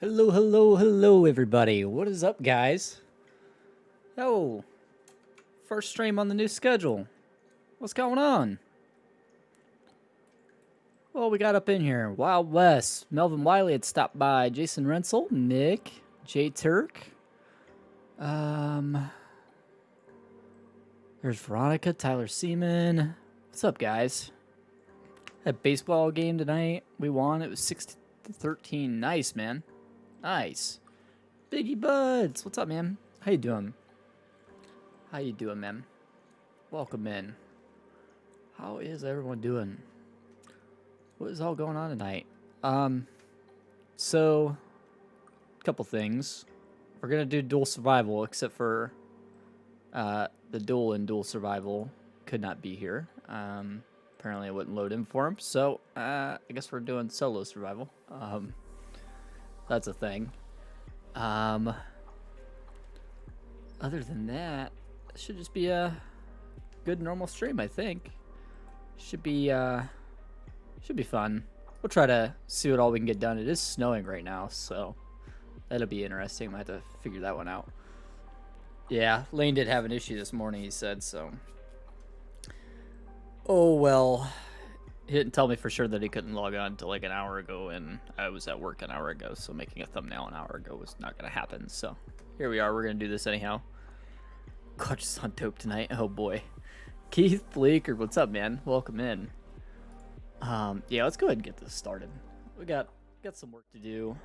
Hello, hello, hello, everybody. What is up, guys? Oh, first stream on the new schedule. What's going on? Well, we got up in here. Wild West. Melvin Wiley had stopped by. Jason Rensel, Nick, Jay Turk. There's Veronica, Tyler Seaman. What's up, guys? Had baseball game tonight. We won. It was 6-13. Nice, man. Nice. Biggie Buds. What's up, man? How you doing? How you doing, man? Welcome in. How is everyone doing? What is all going on tonight? So, a couple things. We're gonna do dual survival, except for the dual and dual survival could not be here. Apparently, it wouldn't load in for him. So, I guess we're doing solo survival. That's a thing. Other than that, it should just be a good normal stream, I think. Should be fun. We'll try to see what all we can get done. It is snowing right now, so that'll be interesting. Might have to figure that one out. Yeah, Lane did have an issue this morning, he said, so. Oh, well. He didn't tell me for sure that he couldn't log on until like an hour ago, and I was at work an hour ago, so making a thumbnail an hour ago was not going to happen. So here we are. We're going to do this anyhow. Clutch is on dope tonight. Oh, boy. Keith Bleeker, what's up, man? Welcome in. Yeah, let's go ahead and get this started. We got some work to do.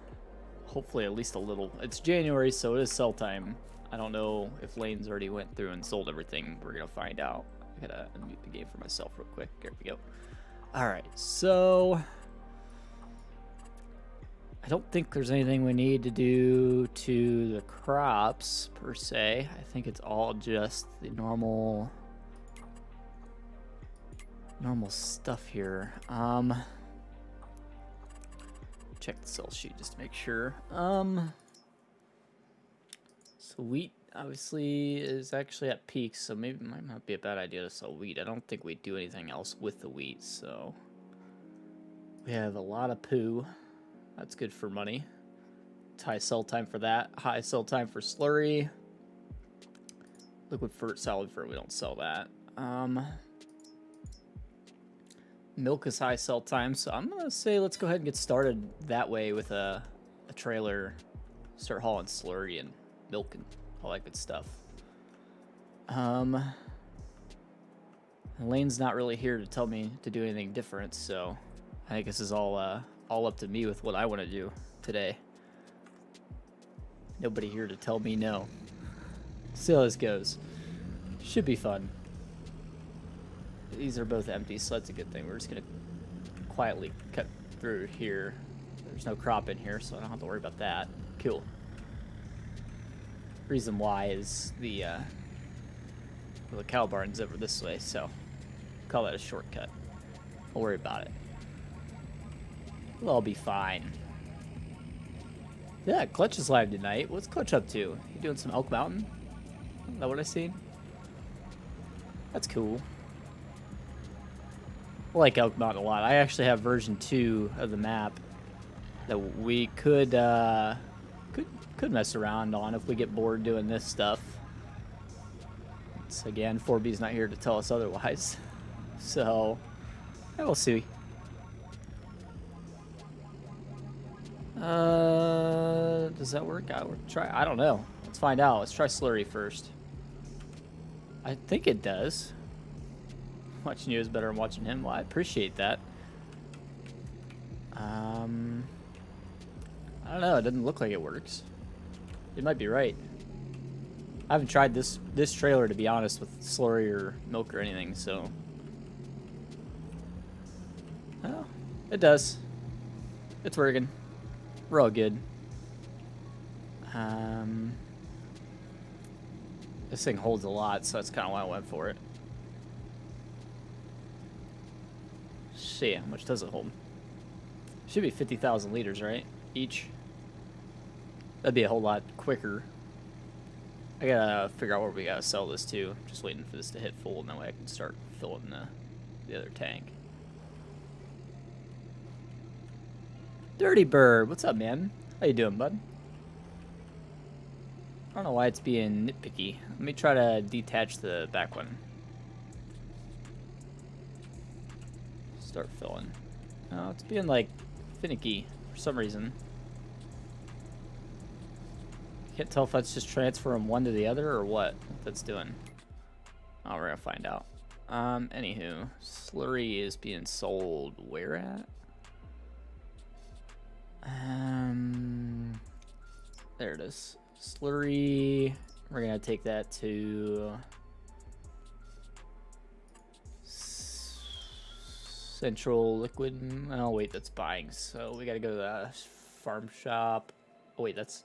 Hopefully at least a little. It's January, so it is sell time. I don't know if Lane's already went through and sold everything. We're going to find out. I got to unmute the game for myself real quick. There we go. All right, so I don't think there's anything we need to do to the crops per se. I think it's all just the normal stuff here. Check the sell sheet just to make sure. So wheat obviously is actually at peaks, so maybe it might not be a bad idea to sell wheat. I don't think we do anything else with the wheat, so we have a lot of poo. That's good for money. It's high sell time for that. High sell time for slurry. Liquid fruit, solid fruit, we don't sell that. Milk is high sell time, so I'm gonna say let's go ahead and get started that way with a trailer. Start hauling slurry and milk and all that good stuff. Lane's not really here to tell me to do anything different, so I think this is all up to me with what I want to do today. Nobody here to tell me no. See how this goes. Should be fun. These are both empty, so that's a good thing. We're just gonna quietly cut through here. There's no crop in here, so I don't have to worry about that. Cool. Reason why is the cow barn's over this way, so call that a shortcut. Don't worry about it. We'll all be fine. Yeah, Clutch is live tonight. What's Clutch up to? You doing some Elk Mountain? Is that what I seen? That's cool. I like Elk Mountain a lot. I actually have version 2 of the map that we could mess around on if we get bored doing this stuff. It's, again, 4B's not here to tell us otherwise. So, yeah, we'll see. Does that work out? I don't know. Let's find out. Let's try slurry first. I think it does. Watching you is better than watching him. Well, I appreciate that. I don't know. It doesn't look like it works. You might be right. I haven't tried this trailer, to be honest, with slurry or milk or anything, so. Oh, it does. It's working. We're all good. This thing holds a lot, so that's kind of why I went for it. See, how much does it hold? Should be 50,000 liters, right? Each. That'd be a whole lot quicker. I gotta figure out where we gotta sell this to. Just waiting for this to hit full, and that way I can start filling the other tank. Dirty Bird, what's up, man? How you doing, bud? I don't know why it's being nitpicky. Let me try to detach the back one. Start filling. Oh, it's being like finicky for some reason. Can't tell if that's just transferring one to the other or what that's doing. Oh, we're gonna find out. Anywho, slurry is being sold where at? There it is. Slurry. We're gonna take that to Central Liquid. Oh wait, that's buying. So we gotta go to the farm shop. Oh wait, that's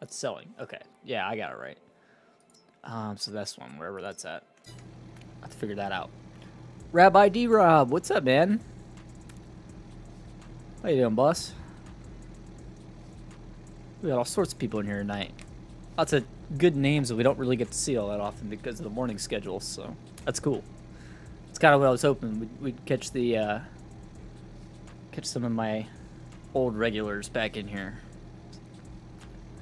selling. Okay, yeah, I got it right. So that's one, wherever that's at. I have to figure that out. Rabbi D-Rob, what's up, man? How you doing, boss? We got all sorts of people in here tonight. Lots of good names that we don't really get to see all that often because of the morning schedule, so that's cool. It's kind of what I was hoping. We'd catch the catch some of my old regulars back in here.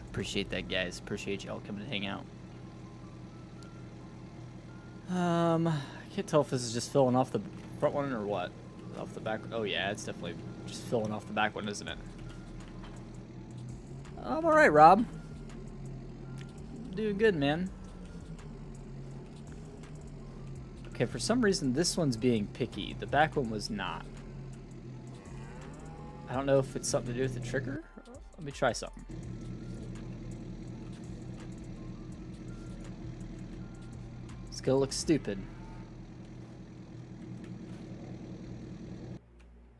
Appreciate that, guys. Appreciate y'all coming to hang out. I can't tell if this is just filling off the front one or what. Off the back. Oh yeah, it's definitely just filling off the back one, isn't it? I'm all right, Rob. Doing good, man. Okay, for some reason this one's being picky. The back one was not. I don't know if it's something to do with the trigger. Let me try something. It's gonna look stupid.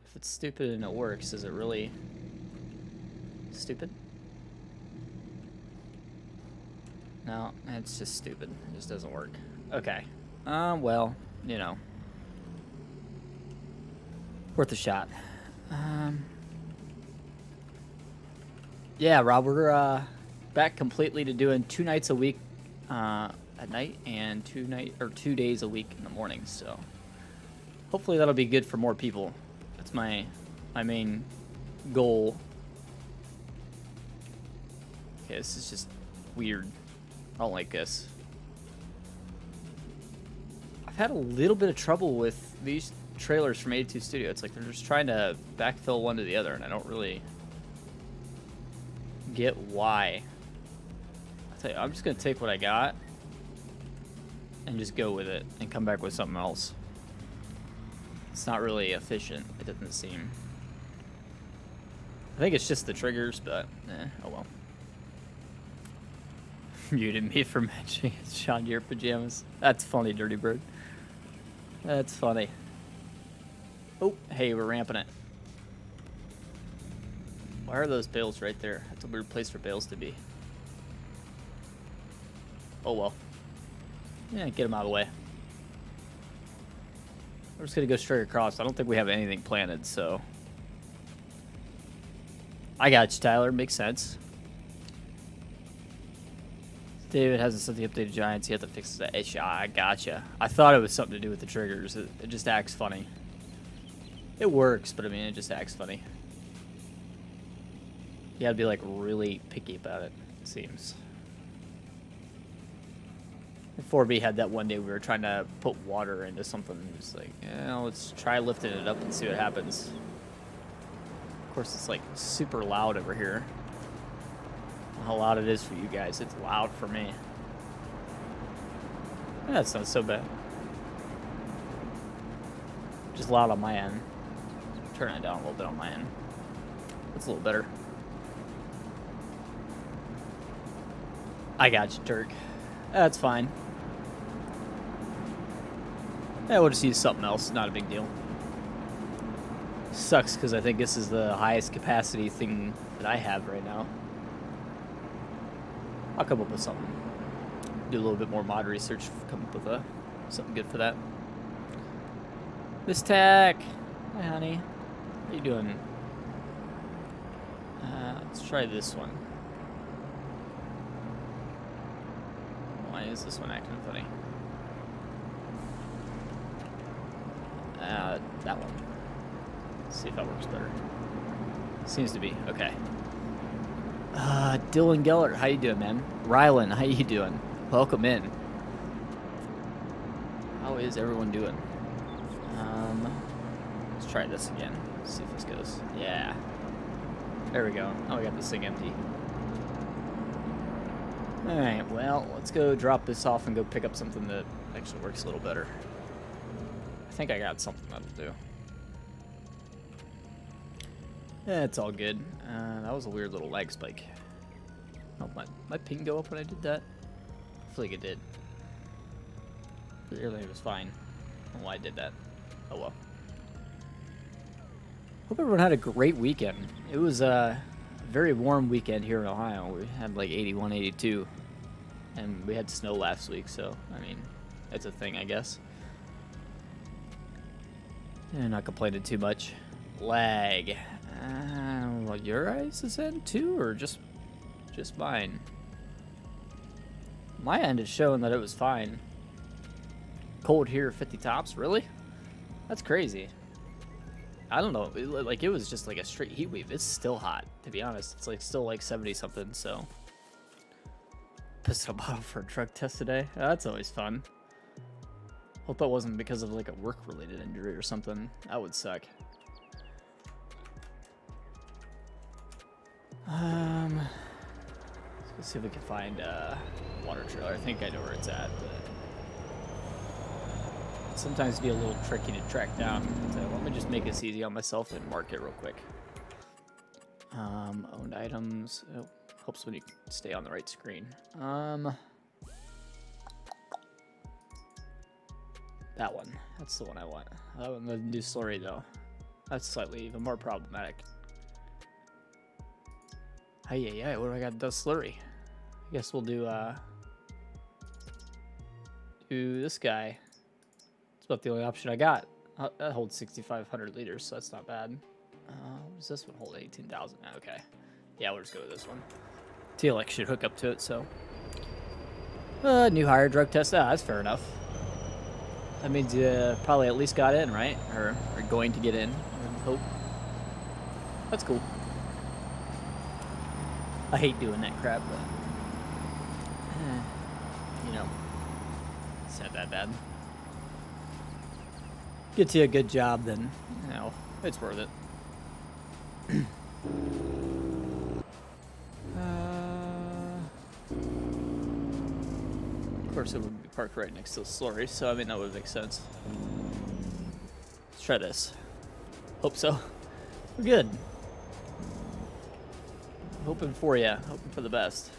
If it's stupid and it works, is it really stupid? No, it's just stupid. It just doesn't work. Okay. Well, you know. Worth a shot. Yeah, Rob, we're back completely to doing 2 nights a week at night and 2 days a week in the morning. So hopefully that'll be good for more people. That's my main goal. Okay, this is just weird. I don't like this. I've had a little bit of trouble with these trailers from 82 Studio. It's like they're just trying to backfill one to the other, and I don't really get why. I'll tell you, I'm just gonna take what I got and just go with it and come back with something else. It's not really efficient, it doesn't seem. I think it's just the triggers, but oh well. Muted me for mentioning it's John Deere pajamas. That's funny, Dirty Bird. That's funny. Oh, hey, we're ramping it. Why are those bales right there? That's a weird place for bales to be. Oh well. Yeah, get them out of the way. We're just gonna go straight across. I don't think we have anything planted, so. I got you, Tyler. Makes sense. David hasn't sent the updated Giants. You have to fix that. I gotcha. I thought it was something to do with the triggers. It just acts funny. It works, but I mean, it just acts funny. You gotta be like really picky about it, it seems. 4B had that one day we were trying to put water into something. It was like, yeah, let's try lifting it up and see what happens. Of course, it's like super loud over here. How loud it is for you guys. It's loud for me. Yeah, that's not so bad. Just loud on my end. Turn it down a little bit on my end. That's a little better. I got you, Dirk. That's fine. Yeah, we'll just use something else. Not a big deal. Sucks because I think this is the highest capacity thing that I have right now. I'll come up with something. Do a little bit more mod research. Come up with something good for that. Miss Tack. Hi, honey. How you doing? Let's try this one. Why is this one acting funny? That one. Let's see if that works better. Seems to be. Okay. Dylan Geller, how you doing, man? Rylan, how you doing? Welcome in. How is everyone doing? Let's try this again. Let's see if this goes. Yeah. There we go. Oh, we got this thing empty. Alright, well, let's go drop this off and go pick up something that actually works a little better. I think I got something that'll do. Yeah, it's all good. That was a weird little lag spike. Oh, my ping go up when I did that? I feel like it did. Clearly it was fine. I don't know why I did that. Oh well. Hope everyone had a great weekend. It was a very warm weekend here in Ohio. We had like 81, 82. And we had snow last week, so, I mean, it's a thing, I guess. Yeah, not complaining too much. Lag. Well, your eyes is in too, or just mine? My end is showing that it was fine. Cold here, 50 tops, really? That's crazy. I don't know, like it was just like a straight heat wave. It's still hot, to be honest. It's like still like 70 something, so. Pistol bottle for a drug test today. That's always fun. Hope that wasn't because of like a work-related injury or something. That would suck. Let's see if we can find a water trailer. I think I know where it's at, but sometimes it'd be a little tricky to track down. So let me just make this easy on myself and mark it real quick. Owned items. Oh, helps when you stay on the right screen. That one. That's the one I want. That one, the new slurry though. That's slightly even more problematic. Hey, yeah, what do I got? The slurry. I guess we'll do this guy. It's about the only option I got. That holds 6,500 liters, so that's not bad. What does this one hold? 18,000. Okay. Yeah, we'll just go with this one. TLX should hook up to it, so. New hire drug test. Ah, that's fair enough. That means you probably at least got in, right? Or are going to get in. I hope. That's cool. I hate doing that crap, but you know, it's not that bad. Gets you a good job, then you know it's worth it. Of course, it would be parked right next to the slurry, so I mean that would make sense. Let's try this. Hope so. We're good. Hoping for you. Hoping for the best.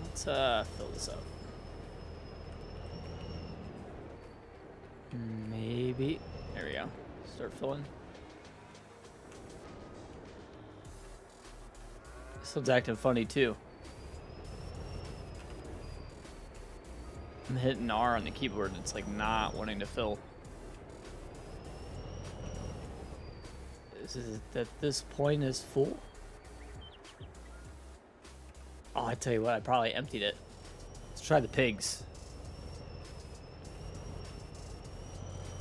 Let's fill this up. Maybe. There we go. Start filling. This one's acting funny too. I'm hitting R on the keyboard and it's like not wanting to fill. Is it that this point is full? Oh, I tell you what, I probably emptied it. Let's try the pigs.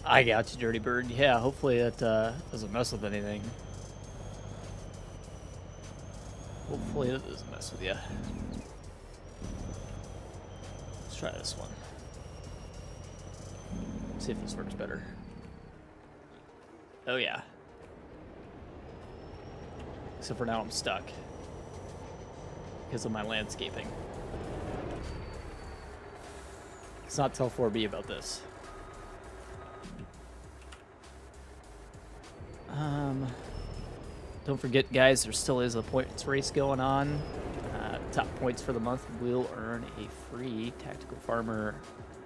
I got you, Dirty Bird. Yeah, hopefully that doesn't mess with anything. Hopefully it doesn't mess with you. Let's try this one. See if this works better. Oh yeah. Except for now I'm stuck because of my landscaping. Let's not tell 4B about this. Don't forget, guys, there still is a points race going on. Top points for the month will earn a free Tactical Farmer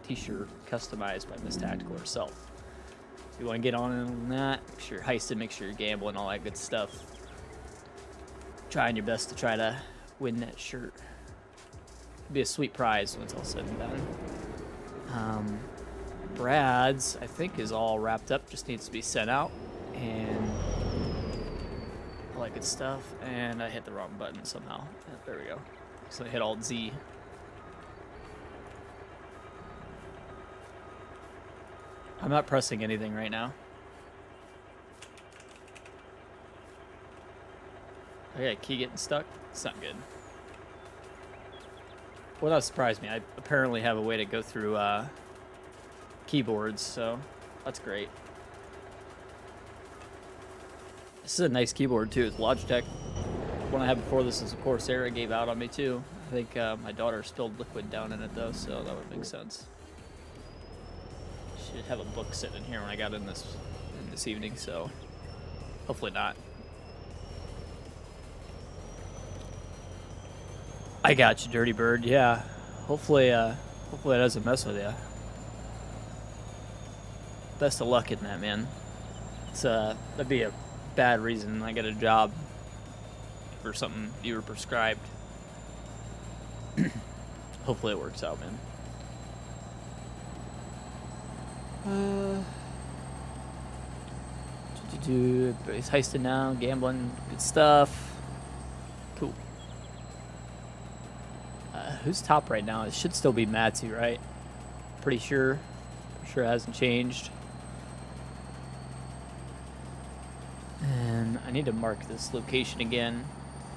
t-shirt customized by Miss Tactical herself. If you want to get on that, make sure you're heisting, make sure you're gambling, all that good stuff. Trying your best to try to win that shirt. It'll be a sweet prize when it's all said and done. Brad's, I think, is all wrapped up. Just needs to be sent out. And all that good stuff. And I hit the wrong button somehow. There we go. So I hit Alt Z. I'm not pressing anything right now. Okay, key getting stuck. It's not good. Well, that surprised me. I apparently have a way to go through keyboards, so that's great. This is a nice keyboard too. It's Logitech. One I had before this is a Corsair. It gave out on me too. I think my daughter spilled liquid down in it though, so that would make sense. Should have a book sitting in here when I got in this evening, so hopefully not. I got you, Dirty Bird. Yeah. Hopefully it doesn't mess with you. Best of luck in that, man. It's that'd be a bad reason I get a job for something you were prescribed. Hopefully it works out, man. He's heisting now, gambling, good stuff. Cool. Who's top right now? It should still be Matsu, right? Pretty sure it hasn't changed. And I need to mark this location again,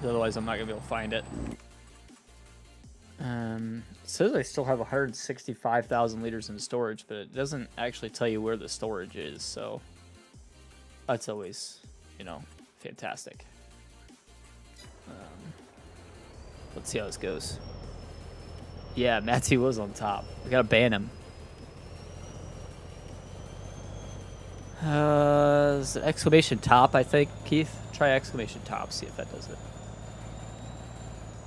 otherwise I'm not gonna be able to find it. It says I still have 165,000 liters in storage, but it doesn't actually tell you where the storage is, so that's always, you know, fantastic. Let's see how this goes. Yeah, Matthew was on top. We gotta ban him. Is it exclamation top, I think, Keith? Try exclamation top, see if that does it.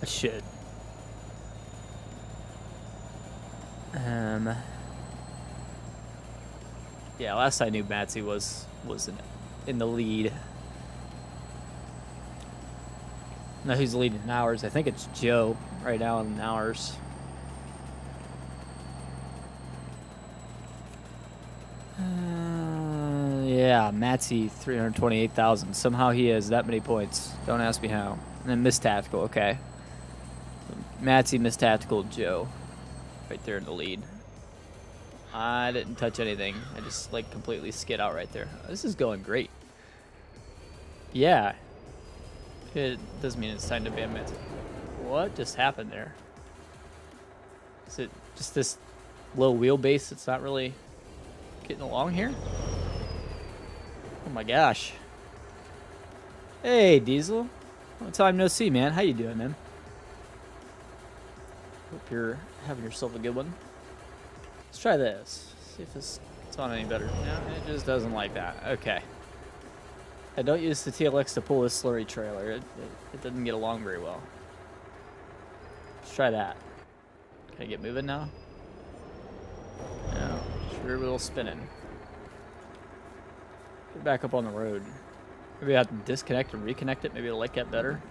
It should. Yeah, last I knew Matsu was in the lead. Now who's leading in hours? I think it's Joe right now in hours. Yeah, Matsy 328,000. Somehow he has that many points. Don't ask me how. And then Miss Tactical, okay. Matsy, Miss Tactical, Joe. Right there in the lead. I didn't touch anything. I just like completely skid out right there. This is going great. Yeah. It does mean it's time to ban Matsy. What just happened there? Is it just this low wheelbase that's not really getting along here? Oh my gosh. Hey, Diesel. Long time no see, man. How you doing, man? Hope you're having yourself a good one. Let's try this. See if it's on any better. No, it just doesn't like that. Okay. I don't use the TLX to pull this slurry trailer. It doesn't get along very well. Let's try that. Can I get moving now? No. Sure will spinning. Get back up on the road. Maybe I have to disconnect and reconnect it. Maybe it'll like that better.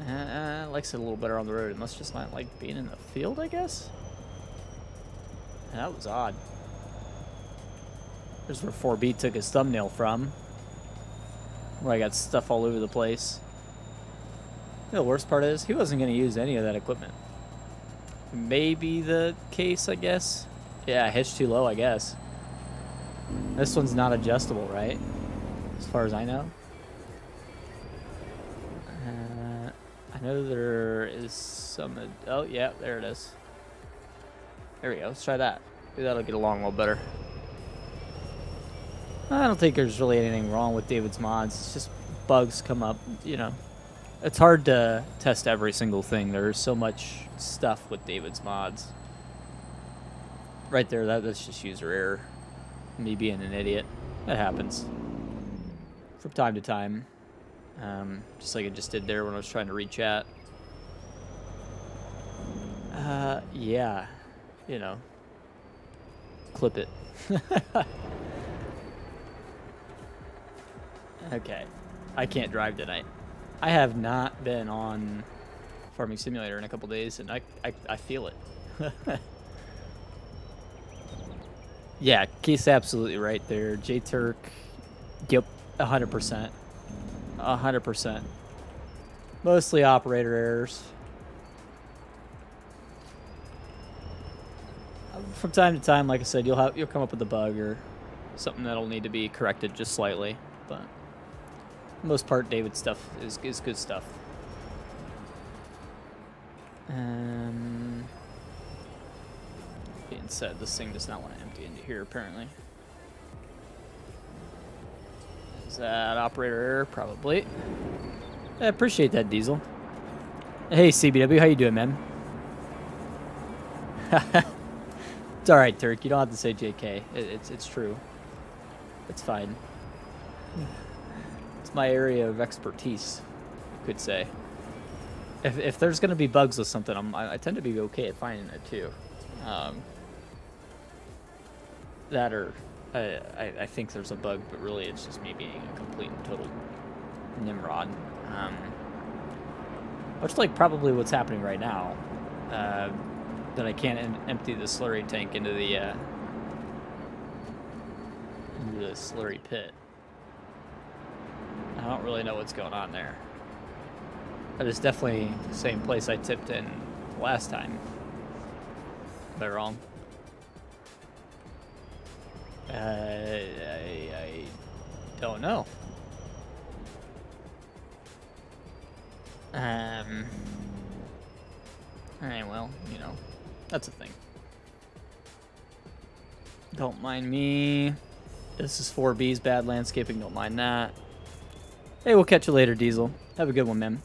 It likes it a little better on the road. It must just not like being in the field, I guess? That was odd. There's where 4B took his thumbnail from. Where I got stuff all over the place. You know, the worst part is, he wasn't going to use any of that equipment. Maybe the case, I guess? Yeah, hitch too low, I guess. This one's not adjustable, right? As far as I know. I know there is some... Oh, yeah, there it is. There we go. Let's try that. Maybe that'll get along a little better. I don't think there's really anything wrong with David's mods. It's just bugs come up, you know. It's hard to test every single thing. There's so much stuff with David's mods. Right there, that's just user error. Me being an idiot. That happens. From time to time. Just like it just did there when I was trying to read chat. Yeah. You know. Clip it. Okay. I can't drive tonight. I have not been on Farming Simulator in a couple days, and I feel it. Yeah, Keith's absolutely right there. J-Turk, yep, 100%. 100%. Mostly operator errors. From time to time, like I said, you'll come up with a bug or something that'll need to be corrected just slightly, but most part, David's stuff is good stuff. Being said, this thing does not want to empty into here, apparently. Is that operator error? Probably. I appreciate that, Diesel. Hey, CBW, how you doing, man? It's all right, Turk. You don't have to say JK. It's true. It's fine. It's my area of expertise, you could say. If there's gonna be bugs with something, I tend to be okay at finding it too. That or I think there's a bug, but really it's just me being a complete and total Nimrod. Much like probably what's happening right now. That I can't empty the slurry tank into the slurry pit. I don't really know what's going on there. But it's definitely the same place I tipped in last time. Am I wrong? I don't know. Alright, well, you know, that's a thing. Don't mind me. This is 4B's bad landscaping, don't mind that. Hey, we'll catch you later, Diesel. Have a good one, man.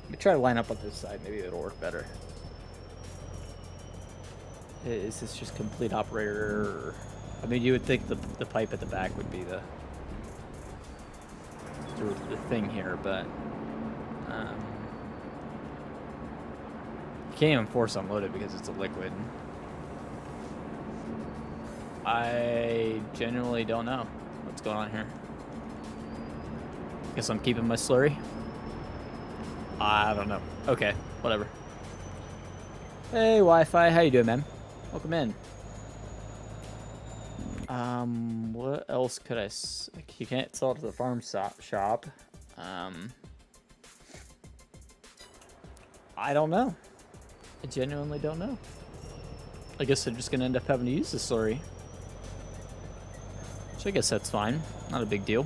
Let me try to line up on this side, maybe it'll work better. Is this just complete operator error? I mean, you would think the pipe at the back would be the thing here, but you can't even force unload it because it's a liquid. I genuinely don't know what's going on here. Guess I'm keeping my slurry. I don't know. Okay, whatever. Hey, Wi-Fi, how you doing, man? Welcome in. What else could I... You can't sell it to the farm shop. I don't know. I genuinely don't know. I guess I'm just gonna end up having to use the slurry. So I guess that's fine. Not a big deal.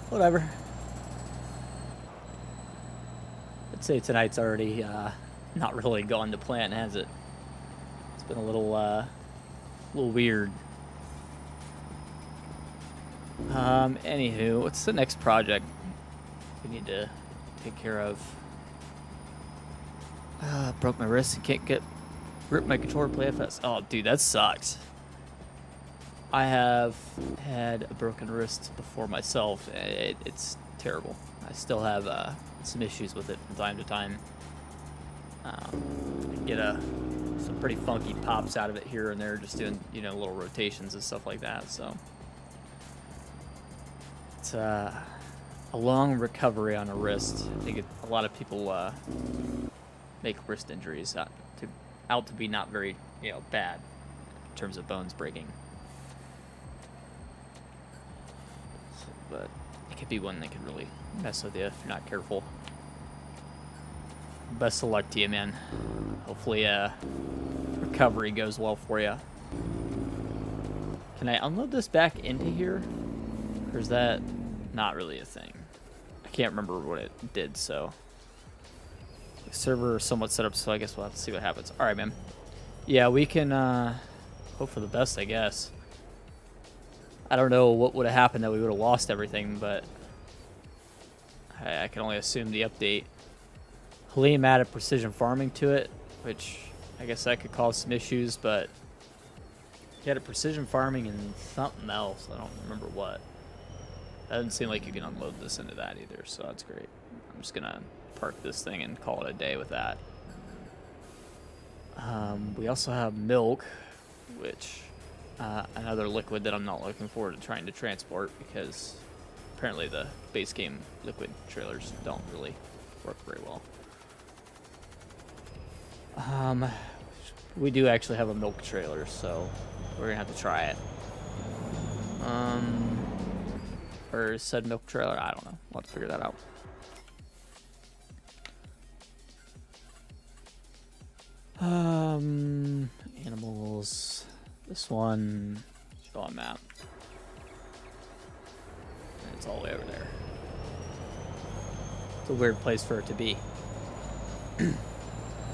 Whatever. I'd say tonight's already not really gone to plan, has it? It's been a little weird. Anywho, what's the next project we need to take care of? Broke my wrist and can't grip my controller, play FS. Oh, dude, that sucks. I have had a broken wrist before myself. It's terrible. I still have some issues with it from time to time. I get some pretty funky pops out of it here and there, just doing, you know, little rotations and stuff like that. So it's a long recovery on a wrist. I think a lot of people make wrist injuries out to be not very, you know, bad in terms of bones breaking. But it could be one that could really mess with you if you're not careful. Best of luck to you, man. Hopefully recovery goes well for you. Can I unload this back into here? Or is that not really a thing? I can't remember what it did, so... The server is somewhat set up, so I guess we'll have to see what happens. Alright, man. Yeah, we can hope for the best, I guess. I don't know what would have happened that we would have lost everything, but I can only assume the update. Halim added precision farming to it, which I guess that could cause some issues, but he added precision farming and something else. I don't remember what. That doesn't seem like you can unload this into that either, so that's great. I'm just going to park this thing and call it a day with that. We also have milk, which... another liquid that I'm not looking forward to trying to transport because apparently the base game liquid trailers don't really work very well. We do actually have a milk trailer, so we're gonna have to try it. Or said milk trailer, I don't know. We'll have to figure that out. Animals. This one, show on map. It's all the way over there. It's a weird place for it to be.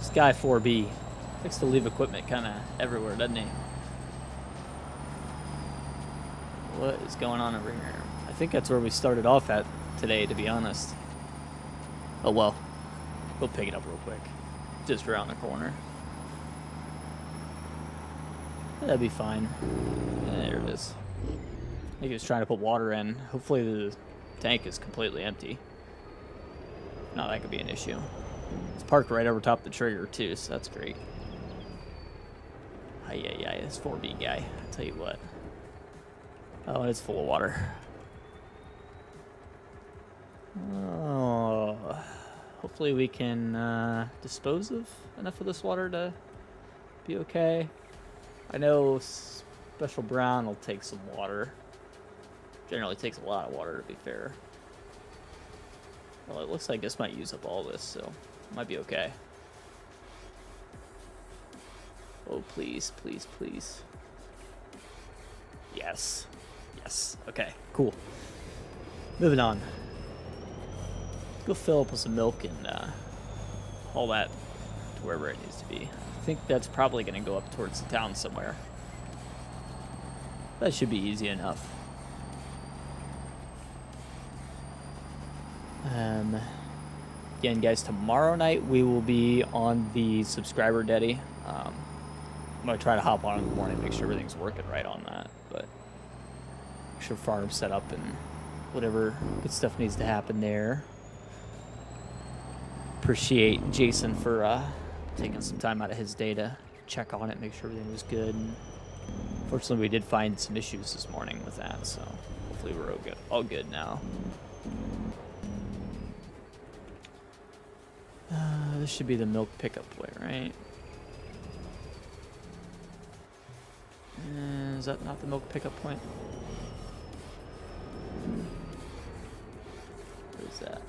Sky 4B likes to leave equipment kind of everywhere, doesn't he? What is going on over here? I think that's where we started off at today, to be honest. Oh well. We'll pick it up real quick. Just around the corner. That'd be fine. There it is. I think he was trying to put water in. Hopefully the tank is completely empty. No, that could be an issue. It's parked right over top the trigger too, so that's great. Ay, this 4B guy. I'll tell you what. Oh, it's full of water. Oh, hopefully we can dispose of enough of this water to be okay. I know Special Brown will take some water. Generally takes a lot of water, to be fair. Well, it looks like this might use up all this, so it might be okay. Oh, please, please, please. Yes. Yes. Okay, cool. Moving on. Go fill up with some milk and haul that to wherever it needs to be. I think that's probably going to go up towards the town somewhere. That should be easy enough. Again, guys, tomorrow night we will be on the subscriber daddy. I'm going to try to hop on in the morning, make sure everything's working right on that. But make sure farm's set up and whatever good stuff needs to happen there. Appreciate Jason for taking some time out of his day to check on it, make sure everything was good. And fortunately, we did find some issues this morning with that, so hopefully we're all good now. This should be the milk pickup point, right? Is that not the milk pickup point? What is that?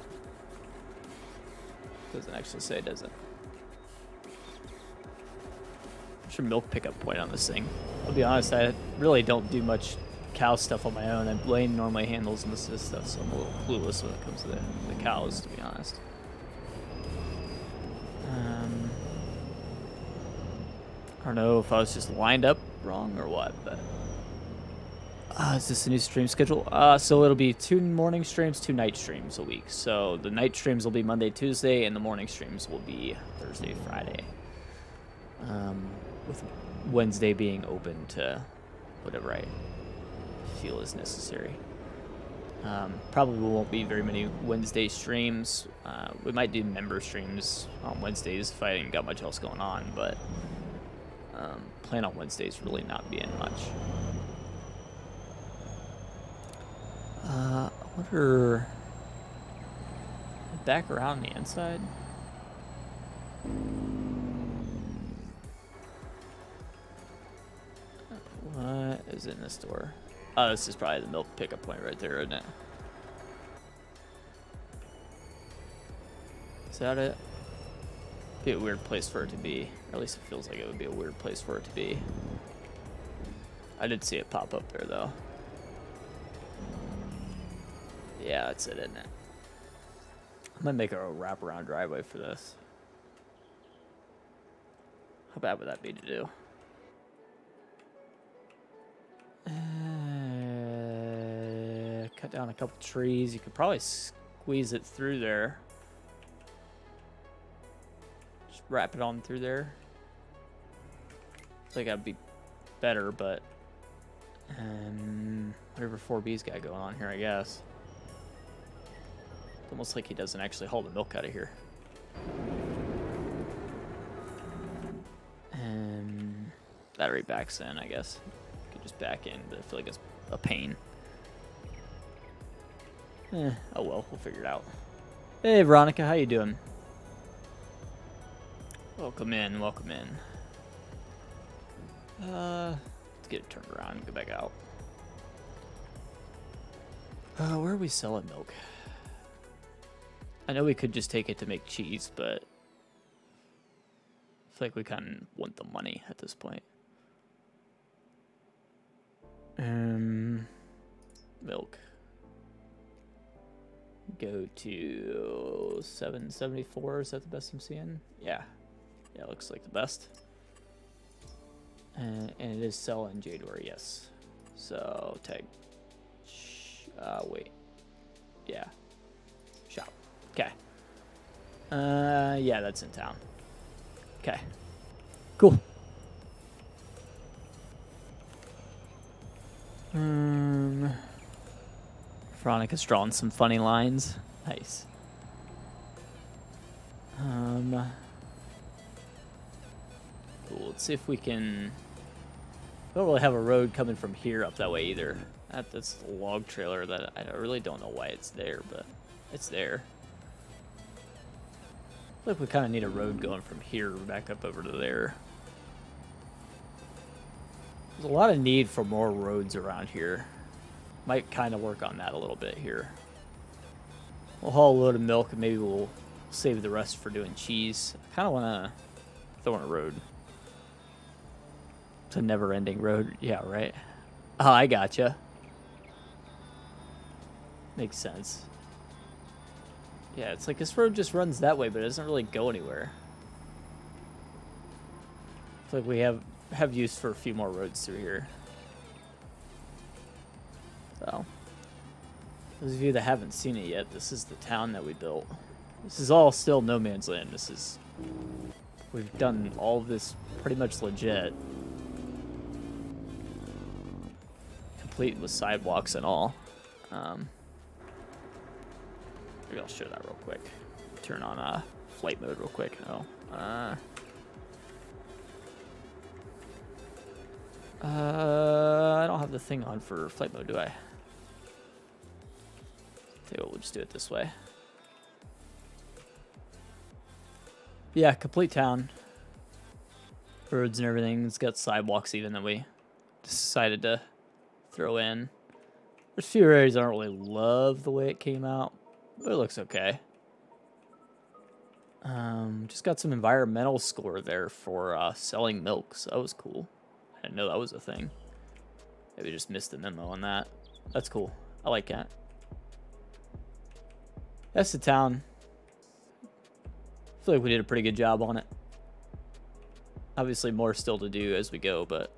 Doesn't actually say, does it? What's your milk pickup point on this thing? I'll be honest, I really don't do much cow stuff on my own. Blaine normally handles most of this stuff, so I'm a little clueless when it comes to the cows, to be honest. I don't know if I was just lined up wrong or what, but is this a new stream schedule? So it'll be 2 morning streams, 2 night streams a week. So the night streams will be Monday, Tuesday, and the morning streams will be Thursday, Friday. With Wednesday being open to whatever I feel is necessary. Probably won't be very many Wednesday streams. We might do member streams on Wednesdays if I ain't got much else going on, but plan on Wednesdays really not being much. I wonder, back around the inside. What is in this door? Oh, this is probably the milk pickup point right there, isn't it? Is that it? Be a weird place for it to be. Or at least it feels like it would be a weird place for it to be. I did see it pop up there, though. Yeah, that's it, isn't it? I'm gonna make a wraparound driveway for this. How bad would that be to do? Cut down a couple trees. You could probably squeeze it through there. Just wrap it on through there. I think that'd be better, but whatever 4B's got going on here, I guess. It's almost like he doesn't actually haul the milk out of here. And battery backs in, I guess. You could just back in, but I feel like it's a pain. Oh well, we'll figure it out. Hey Veronica, how you doing? Welcome in, welcome in. Let's get it turned around and go back out. Where are we selling milk? I know we could just take it to make cheese, but I feel like we kind of want the money at this point. Milk. Go to 774. Is that the best I'm seeing? Yeah. Yeah, looks like the best. And it is sell in January, yes. So tag. Wait. Yeah. Shop. Okay. Yeah, that's in town. Okay. Cool. Veronica's drawn some funny lines. Nice. Cool. Let's see if we can. We don't really have a road coming from here up that way either. That's the log trailer that I really don't know why it's there, but it's there. I feel like we kind of need a road going from here back up over to there. There's a lot of need for more roads around here. Might kind of work on that a little bit here. We'll haul a load of milk and maybe we'll save the rest for doing cheese. I kind of want to throw in a road. It's a never-ending road. Yeah, right. Oh, I gotcha. Makes sense. Yeah, it's like this road just runs that way, but it doesn't really go anywhere. I feel like we have use for a few more roads through here. So, those of you that haven't seen it yet, this is the town that we built. This is all still no man's land. We've done all of this pretty much legit. Complete with sidewalks and all. Maybe I'll show that real quick. Turn on flight mode real quick. I don't have the thing on for flight mode, do I? Okay, we'll just do it this way. Yeah, complete town. Roads and everything. It's got sidewalks even that we decided to throw in. There's a few areas I don't really love the way it came out, but it looks okay. Just got some environmental score there for selling milk, so that was cool. I didn't know that was a thing. Maybe just missed the memo on that. That's cool. I like that. That's the town. I feel like we did a pretty good job on it. Obviously more still to do as we go, but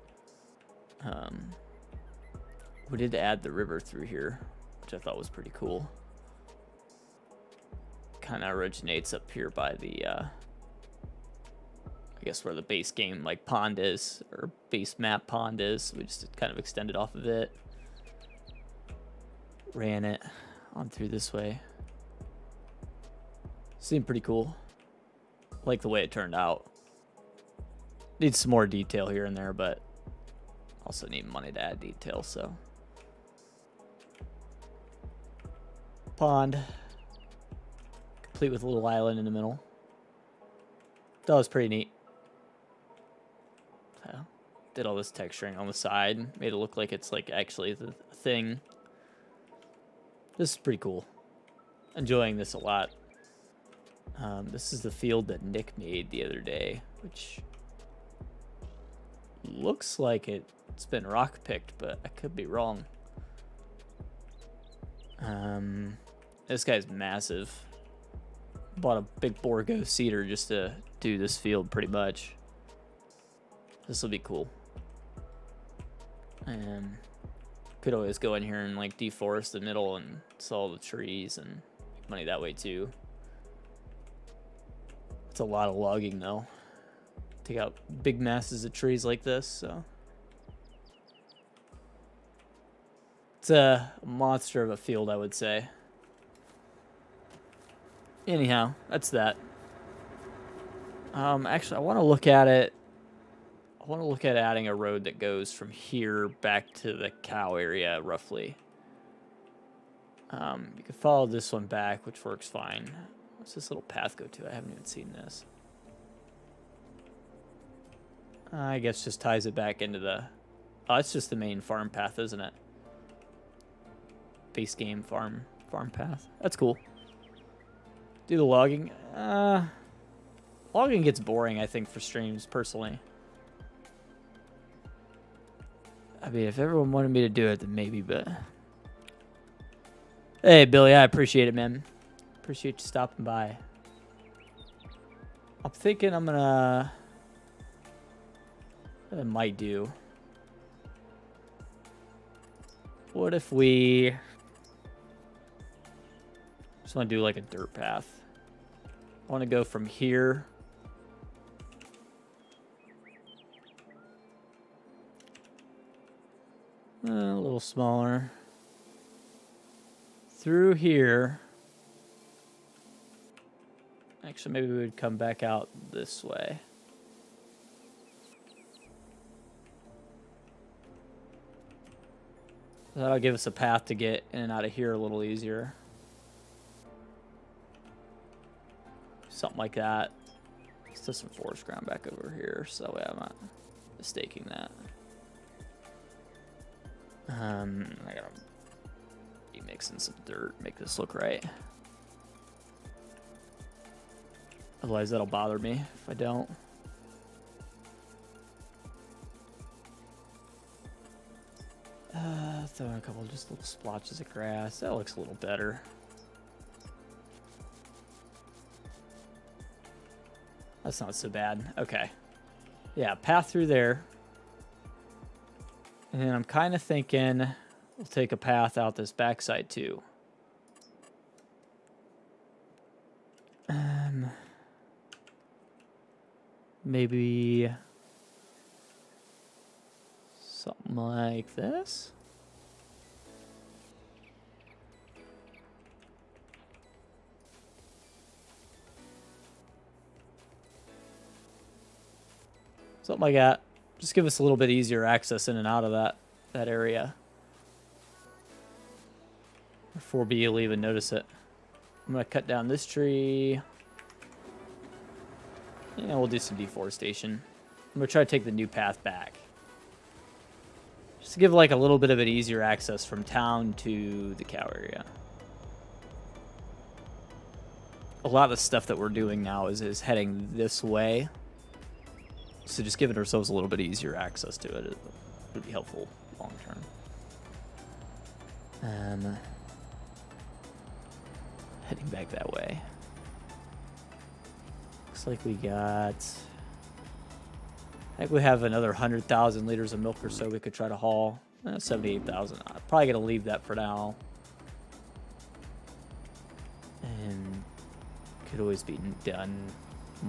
we did add the river through here, which I thought was pretty cool. Kind of originates up here by the I guess where the base game like pond is, or base map pond is. We just kind of extended off of it, ran it on through this way. Seemed pretty cool. Like the way it turned out. Needs some more detail here and there, but also need money to add detail, so. Pond. Complete with a little island in the middle. That was pretty neat. So, did all this texturing on the side. Made it look like it's like actually the thing. This is pretty cool. Enjoying this a lot. This is the field that Nick made the other day, which looks like it's been rock picked, but I could be wrong. This guy's massive. Bought a big Borgo cedar just to do this field pretty much. This will be cool. And could always go in here and like deforest the middle and sell the trees and make money that way too. It's a lot of logging though. Take out big masses of trees like this, so. It's a monster of a field, I would say. Anyhow, that's that. Actually, I want to look at it. I want to look at adding a road that goes from here back to the cow area, roughly. You can follow this one back, which works fine. What's this little path go to? I haven't even seen this. I guess just ties it back into the... Oh, it's just the main farm path, isn't it? Base game farm path. That's cool. Do the logging. Logging gets boring, I think, for streams, personally. I mean, if everyone wanted me to do it, then maybe, but... Hey, Billy, I appreciate it, man. Appreciate you stopping by. I'm thinking I'm gonna... I might do. What if we... just want to do like a dirt path. I want to go from here... a little smaller. Through here. Actually, maybe we would come back out this way. That'll give us a path to get in and out of here a little easier. Something like that. Still some forest ground back over here, so that way I'm not mistaking that. I gotta be mixing some dirt, make this look right. Otherwise, that'll bother me if I don't. Throw in a couple of just little splotches of grass. That looks a little better. That's not so bad. Okay. Yeah, path through there. And then I'm kind of thinking we'll take a path out this backside too. Maybe something like this. Something like that. Just give us a little bit easier access in and out of that area. Before you'll even notice it. I'm going to cut down this tree. Yeah, we'll do some deforestation. I'm going to try to take the new path back. Just to give like a little bit of an easier access from town to the cow area. A lot of the stuff that we're doing now is heading this way. So just giving ourselves a little bit easier access to it would be helpful long term. Heading back that way. Looks like we got... I think we have another 100,000 liters of milk or so we could try to haul. 78,000. I'm probably going to leave that for now. And could always be done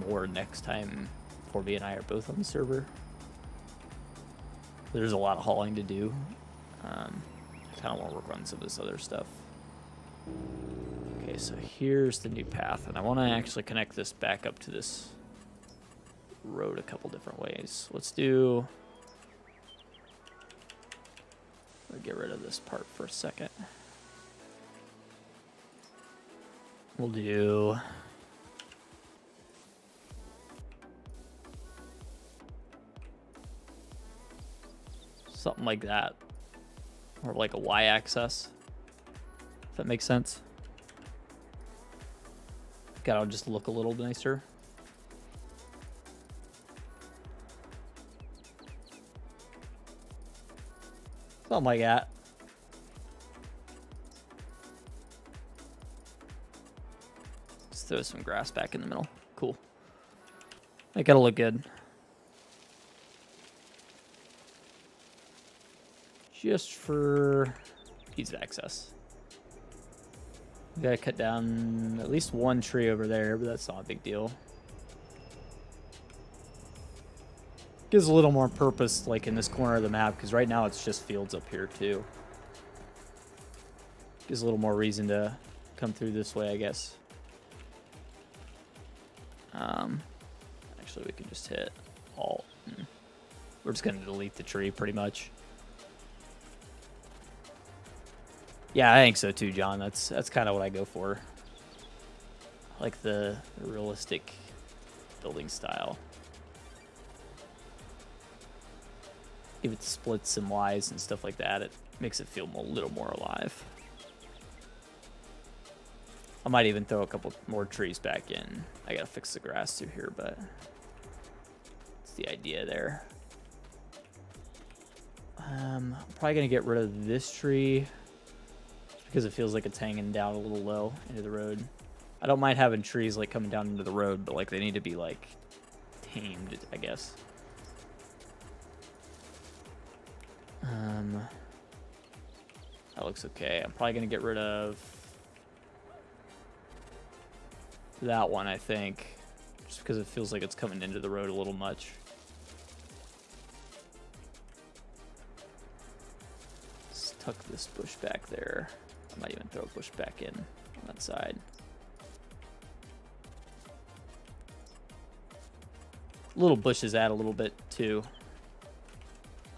more next time Corby and I are both on the server. There's a lot of hauling to do. I kind of want to work on some of this other stuff. Okay, so here's the new path, and I want to actually connect this back up to this road a couple different ways. Let's do... I'll get rid of this part for a second. We'll do... something like that. Or like a Y-axis. If that makes sense. Gotta just look a little nicer. Something like that. Let's throw some grass back in the middle. Cool. I think it'll look good. Just for ease of access. We gotta cut down at least one tree over there, but that's not a big deal. Gives a little more purpose, like in this corner of the map, because right now it's just fields up here too. Gives a little more reason to come through this way, I guess. Actually, we can just hit Alt. We're just gonna delete the tree, pretty much. Yeah, I think so too, John. That's kind of what I go for. I like the realistic building style. If it splits and Ys and stuff like that, it makes it feel a little more alive. I might even throw a couple more trees back in. I gotta fix the grass through here, but it's the idea there. I'm probably gonna get rid of this tree. because it feels like it's hanging down a little low into the road. I don't mind having trees like coming down into the road, but like they need to be like tamed, I guess. That looks okay. I'm probably gonna get rid of that one, I think, just because it feels like it's coming into the road a little much. Let's tuck this bush back there. I might even throw a bush back in on that side. Little bushes add a little bit too.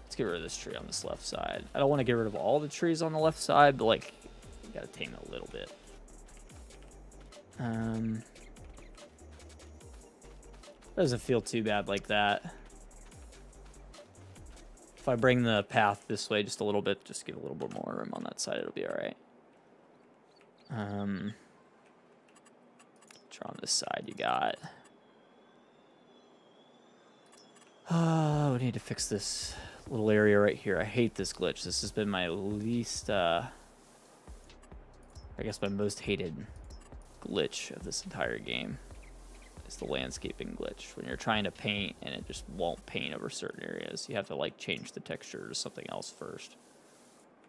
Let's get rid of this tree on this left side. I don't want to get rid of all the trees on the left side, but like, you gotta tame it a little bit. Doesn't feel too bad like that. If I bring the path this way just a little bit, just give a little bit more room on that side, it'll be all right. Try on this side you got. We need to fix this little area right here. I hate this glitch. This has been my least, I guess my most hated glitch of this entire game. It's the landscaping glitch. When you're trying to paint and it just won't paint over certain areas. You have to like change the texture to something else first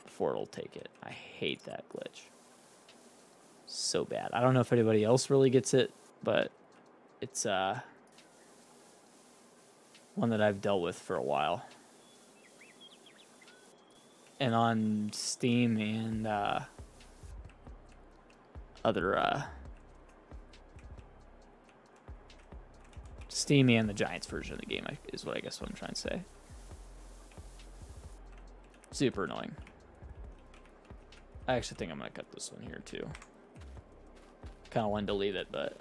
before it'll take it. I hate that glitch. So bad. I don't know if anybody else really gets it, but it's one that I've dealt with for a while. And on Steam and other Steam and the Giants version of the game is what I guess what I'm trying to say. Super annoying. I actually think I'm gonna cut this one here too. Kind of wanted to leave it, but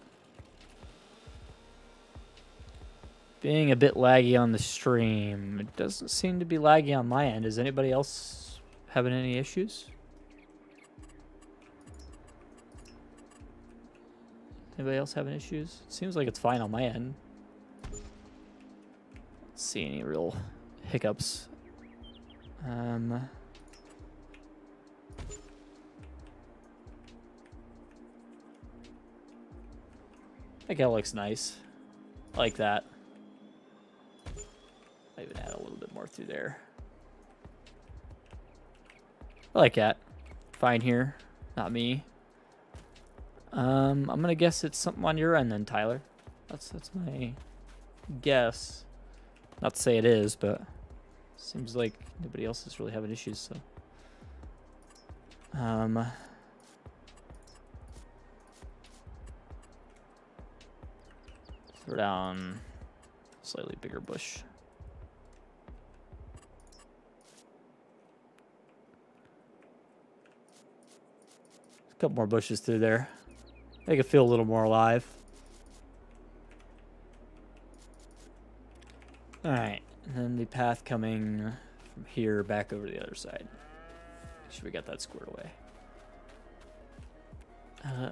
being a bit laggy on the stream. It doesn't seem to be laggy on my end. Is anybody else having any issues? Anybody else having issues? It seems like it's fine on my end. Don't see any real hiccups. That guy looks nice. I like that. I even add a little bit more through there. I like that. Fine here. Not me. I'm gonna guess it's something on your end then, Tyler. That's my guess. Not to say it is, but seems like nobody else is really having issues, so. Throw down a slightly bigger bush. A couple more bushes through there. Make it feel a little more alive. Alright, and then the path coming from here back over to the other side. Make sure we got that squared away.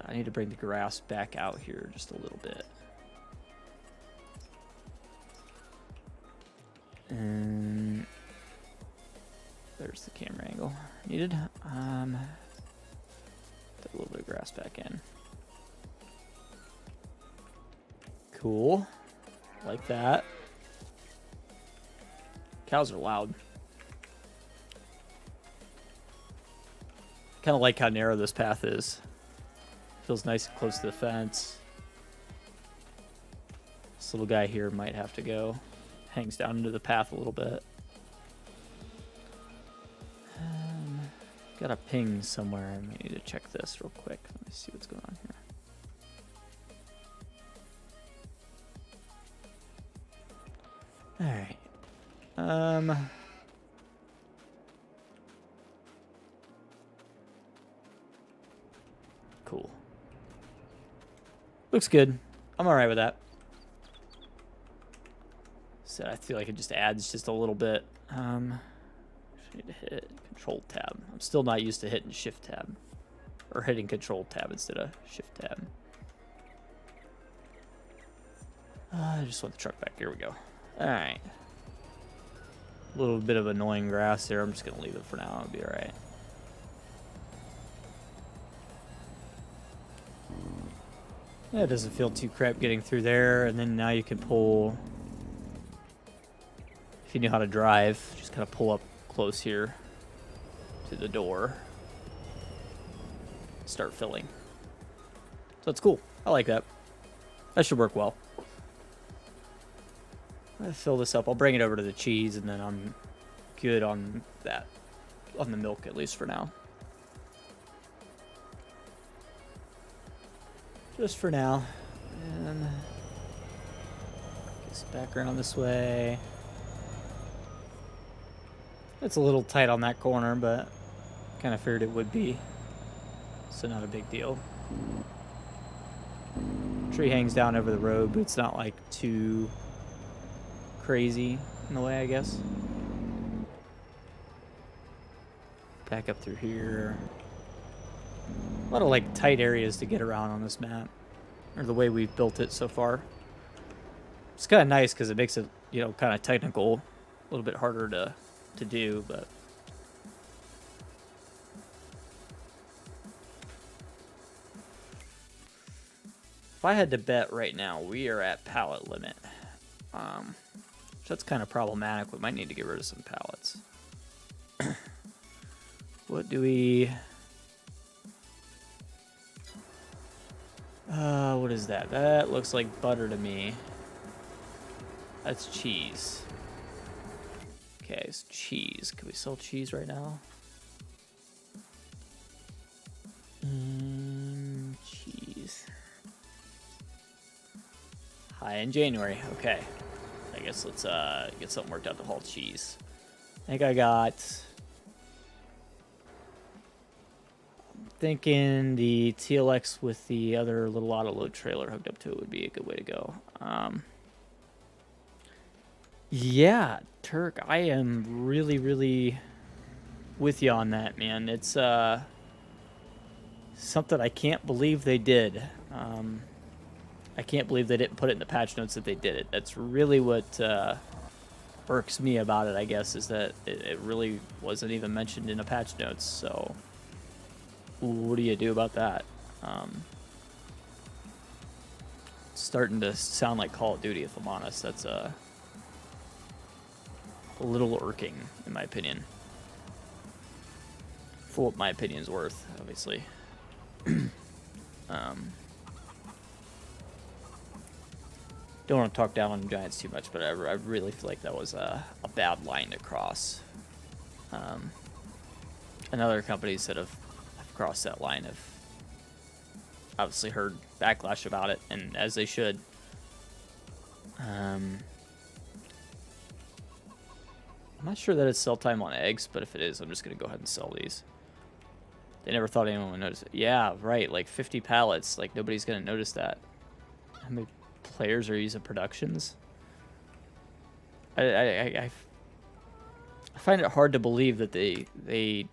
I need to bring the grass back out here just a little bit. And there's the camera angle needed. Put a little bit of grass back in. Cool. Like that. Cows are loud. Kind of like how narrow this path is. Feels nice and close to the fence. This little guy here might have to go. Hangs down into the path a little bit. Got a ping somewhere. I need to check this real quick. Let me see what's going on here. Alright. Cool. Looks good. I'm alright with that. So I feel like it just adds just a little bit. Need to hit Control Tab. I'm still not used to hitting Shift Tab. Or hitting Control Tab instead of Shift Tab. I just want the truck back. Here we go. Alright. A little bit of annoying grass there. I'm just going to leave it for now. It'll be alright. Yeah, it doesn't feel too crap getting through there, and then now you can pull, if you knew how to drive, just kind of pull up close here to the door, start filling. So it's cool. I like that. That should work well. I'll fill this up. I'll bring it over to the cheese, and then I'm good on that, on the milk at least for now. Just for now. And get back around this way. It's a little tight on that corner, but kind of figured it would be. So not a big deal. Tree hangs down over the road, but it's not like too crazy in the way, I guess. Back up through here. A lot of like tight areas to get around on this map, or the way we've built it so far. It's kind of nice because it makes it, you know, kind of technical, a little bit harder to do, but if I had to bet right now, we are at pallet limit. So that's kind of problematic. We might need to get rid of some pallets. What do we... what is that? That looks like butter to me. That's cheese. Okay, it's cheese. Can we sell cheese right now? Cheese. High in January. Okay. I guess let's get something worked out to haul cheese. I think I got... thinking the TLX with the other little auto load trailer hooked up to it would be a good way to go. Yeah, Turk, I am really with you on that, man. It's something I can't believe they did. I can't believe they didn't put it in the patch notes that they did it. That's really what irks me about it, I guess, is that it really wasn't even mentioned in the patch notes. So what do you do about that? It's starting to sound like Call of Duty, if I'm honest. That's a little irking, in my opinion. For what my opinion's worth, obviously. Don't want to talk down on Giants too much, but I really feel like that was a bad line to cross. And other companies that have crossed that line have obviously heard backlash about it, and as they should. I'm not sure that it's sell time on eggs, but if it is, I'm just going to go ahead and sell these. They never thought anyone would notice it. Yeah, right, like 50 pallets. Like, nobody's going to notice that. How many players are using productions? I find it hard to believe that they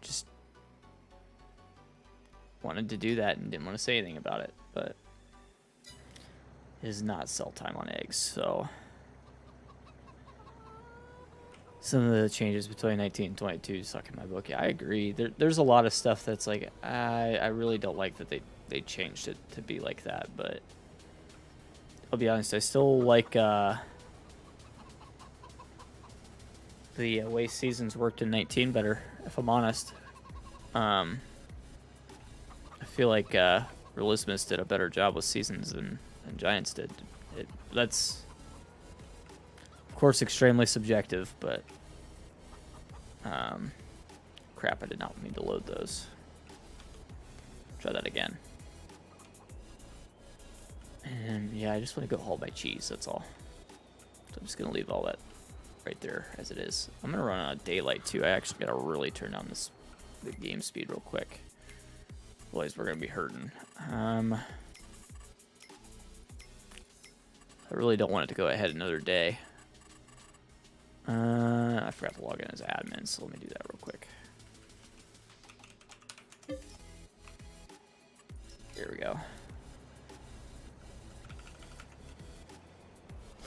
just wanted to do that and didn't want to say anything about it, but it is not sell time on eggs. So some of the changes between 19 and 22 suck in my book. Yeah, I agree. There's a lot of stuff that's like, I really don't like that they changed it to be like that, but I'll be honest, I still like the way seasons worked in 19 better, if I'm honest. I feel like Realismus did a better job with seasons than Giants did. That's, of course, extremely subjective, but crap, I did not mean to load those. Try that again. And yeah, I just want to go haul my cheese, that's all. So I'm just going to leave all that right there as it is. I'm going to run on daylight too. I actually got to really turn down the game speed real quick. Otherwise we're going to be hurting. I really don't want it to go ahead another day. I forgot to log in as admin, so let me do that real quick. Here we go.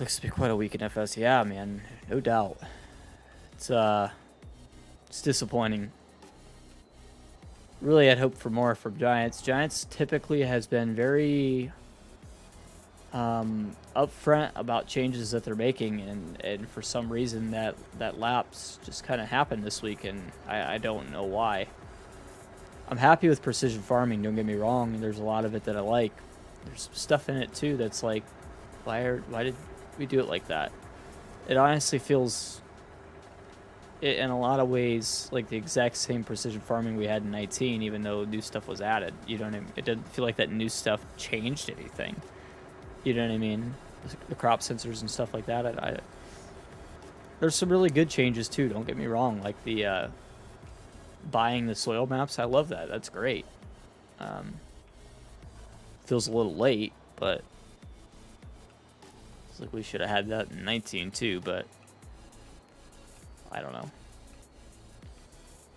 Looks to be quite a week in FS. Yeah, man, no doubt. It's disappointing. Really had hoped for more from Giants. Giants typically has been very upfront about changes that they're making, and for some reason that lapse just kind of happened this week, and I don't know why. I'm happy with precision farming, don't get me wrong. There's a lot of it that I like. There's stuff in it too that's like, why did we do it like that? It honestly feels, in a lot of ways, like the exact same precision farming we had in 19, even though new stuff was added. You know what I mean? It didn't feel like that new stuff changed anything. You know what I mean? The crop sensors and stuff like that. There's some really good changes too, don't get me wrong. Like the buying the soil maps, I love that. That's great. Feels a little late, but it's like we should have had that in 19 too, but I don't know.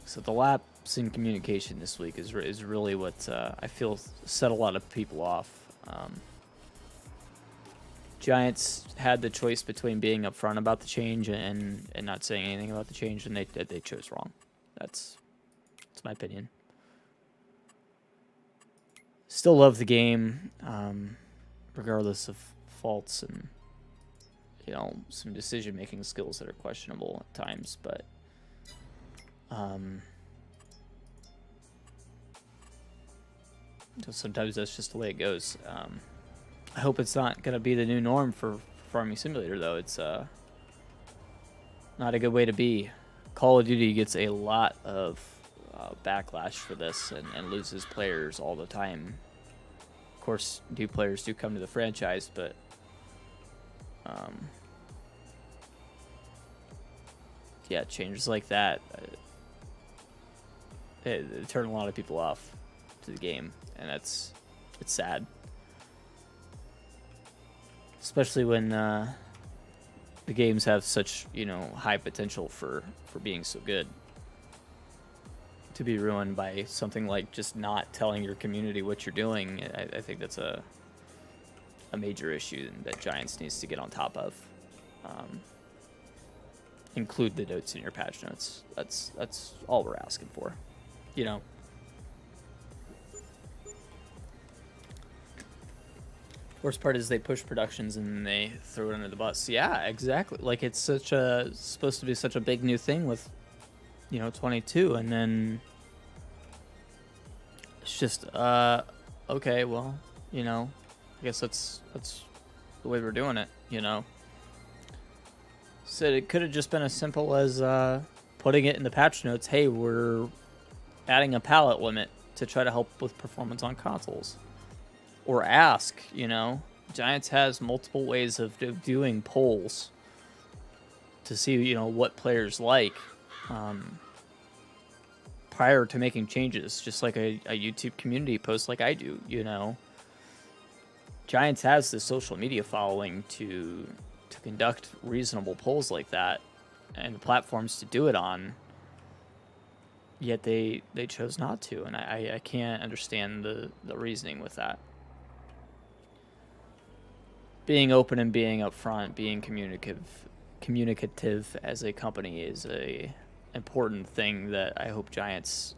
So the lapse in communication this week is really what I feel set a lot of people off. Giants had the choice between being upfront about the change and not saying anything about the change, and they chose wrong. That's my opinion. Still love the game, regardless of faults and, you know, some decision-making skills that are questionable at times, but sometimes that's just the way it goes. I hope it's not going to be the new norm for Farming Simulator, though. It's not a good way to be. Call of Duty gets a lot of backlash for this and loses players all the time. Of course, new players do come to the franchise, but yeah, changes like that, it turn a lot of people off to the game, and it's sad. Especially when the games have such, you know, high potential for being so good. To be ruined by something like just not telling your community what you're doing, I think that's a major issue that Giants needs to get on top of. Include the notes in your patch notes. That's all we're asking for, you know. Worst part is they push productions and they throw it under the bus. Yeah, exactly. Like, it's supposed to be such a big new thing with, you know, 22, and then it's just okay, well, you know, I guess that's the way we're doing it, you know. So it could have just been as simple as putting it in the patch notes. Hey, we're adding a pallet limit to try to help with performance on consoles. Or ask, you know. Giants has multiple ways of doing polls to see, you know, what players like prior to making changes, just like a YouTube community post like I do, you know. Giants has the social media following to conduct reasonable polls like that and the platforms to do it on, yet they chose not to, and I can't understand the reasoning with that. Being open and being upfront, being communicative as a company is a important thing that I hope Giants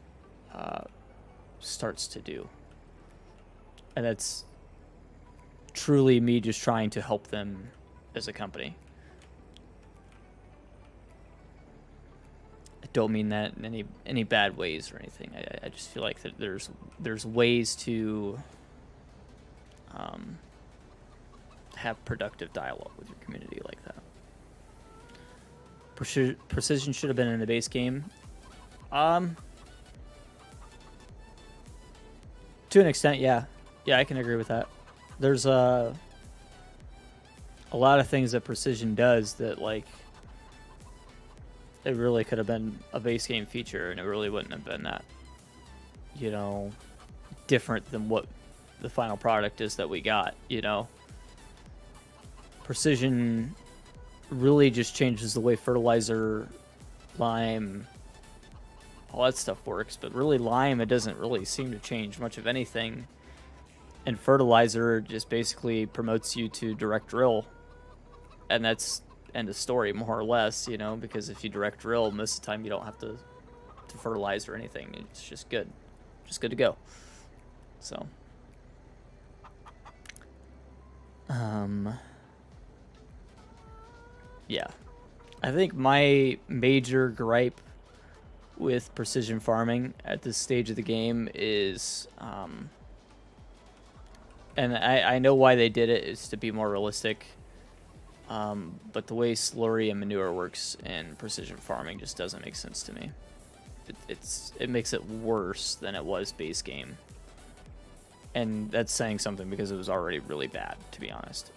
starts to do. And that's truly me just trying to help them as a company. I don't mean that in any bad ways or anything. I just feel like that there's ways to have productive dialogue with your community like that. Precision should have been in the base game. To an extent, yeah. Yeah, I can agree with that. There's a lot of things that precision does that, like, it really could have been a base game feature, and it really wouldn't have been that, you know, different than what the final product is that we got, you know. Precision really just changes the way fertilizer, lime, all that stuff works, but really lime, it doesn't really seem to change much of anything. And fertilizer just basically promotes you to direct drill, and that's end of story, more or less, you know, because if you direct drill, most of the time you don't have to fertilize or anything. It's just good to go. So Yeah. I think my major gripe with precision farming at this stage of the game is, and I know why they did it, is to be more realistic. But the way slurry and manure works in precision farming just doesn't make sense to me. It makes it worse than it was base game. And that's saying something because it was already really bad, to be honest.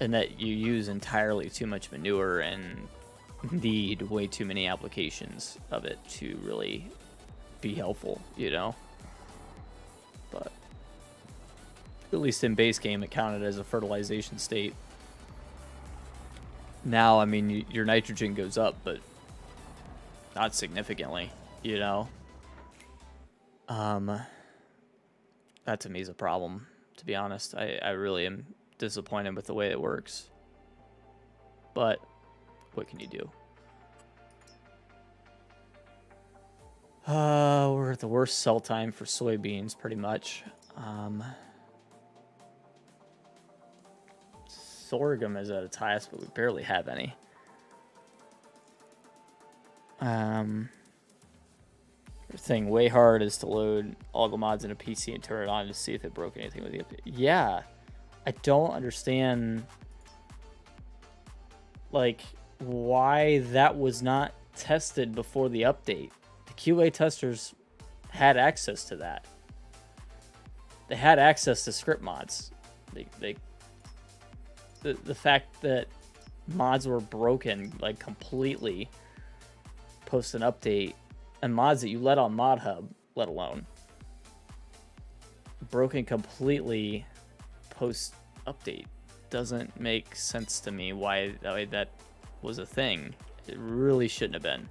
And that you use entirely too much manure and need way too many applications of it to really be helpful, you know? But at least in base game, it counted as a fertilization state. Now, I mean, your nitrogen goes up, but not significantly, you know? That to me is a problem, to be honest. I really am disappointed with the way it works. But what can you do? We're at the worst sell time for soybeans, pretty much. Sorghum is at its highest, but we barely have any. The thing way hard is to load all the mods in a PC and turn it on to see if it broke anything with the update. Yeah, I don't understand, like, why that was not tested before the update. The QA testers had access to that. They had access to script mods. The fact that mods were broken, like, completely post an update, and mods that you let on Mod Hub, let alone, broken completely post update, doesn't make sense to me why that was a thing. It really shouldn't have been.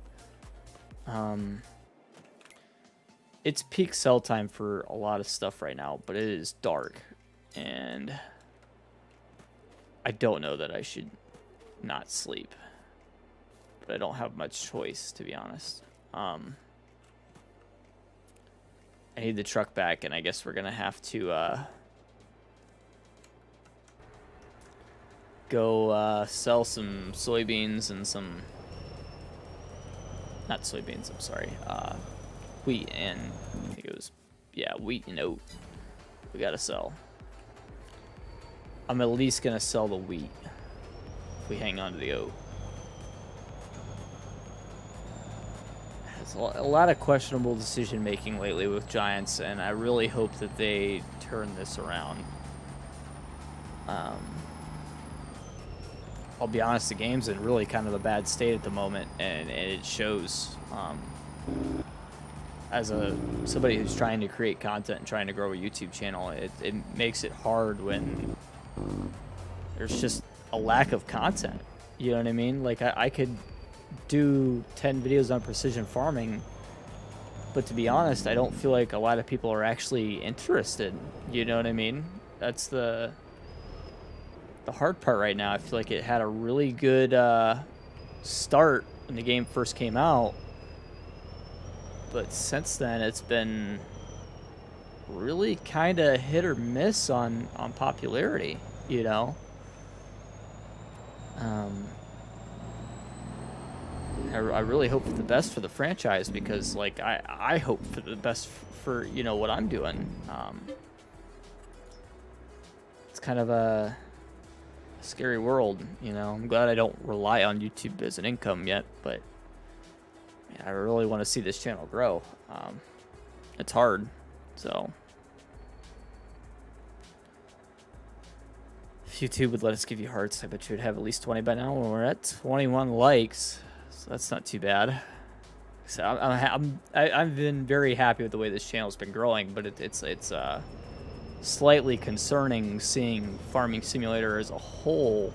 It's peak sell time for a lot of stuff right now, but it is dark, and I don't know that I should not sleep, but I don't have much choice, to be honest. I need the truck back, and I guess we're gonna have to go sell some soybeans and some, not soybeans, I'm sorry, wheat and, I think it was, yeah, wheat and oat we gotta sell. I'm at least gonna sell the wheat if we hang on to the oat. There's a lot of questionable decision making lately with Giants, and I really hope that they turn this around. I'll be honest, the game's in really kind of a bad state at the moment, and it shows. As somebody who's trying to create content and trying to grow a YouTube channel, it makes it hard when there's just a lack of content. You know what I mean? Like, I could do 10 videos on precision farming, but to be honest, I don't feel like a lot of people are actually interested. You know what I mean? That's the hard part right now. I feel like it had a really good start when the game first came out, but since then it's been really kind of hit or miss on popularity, you know? I really hope for the best for the franchise, because, like, I hope for the best for, you know, what I'm doing. It's kind of a scary world, you know? I'm glad I don't rely on YouTube as an income yet, but man, I really want to see this channel grow. It's hard, so if YouTube would let us give you hearts, I bet you would have at least 20 by now. When we're at 21 likes, so that's not too bad. So I've been very happy with the way this channel's been growing, but it's slightly concerning seeing Farming Simulator as a whole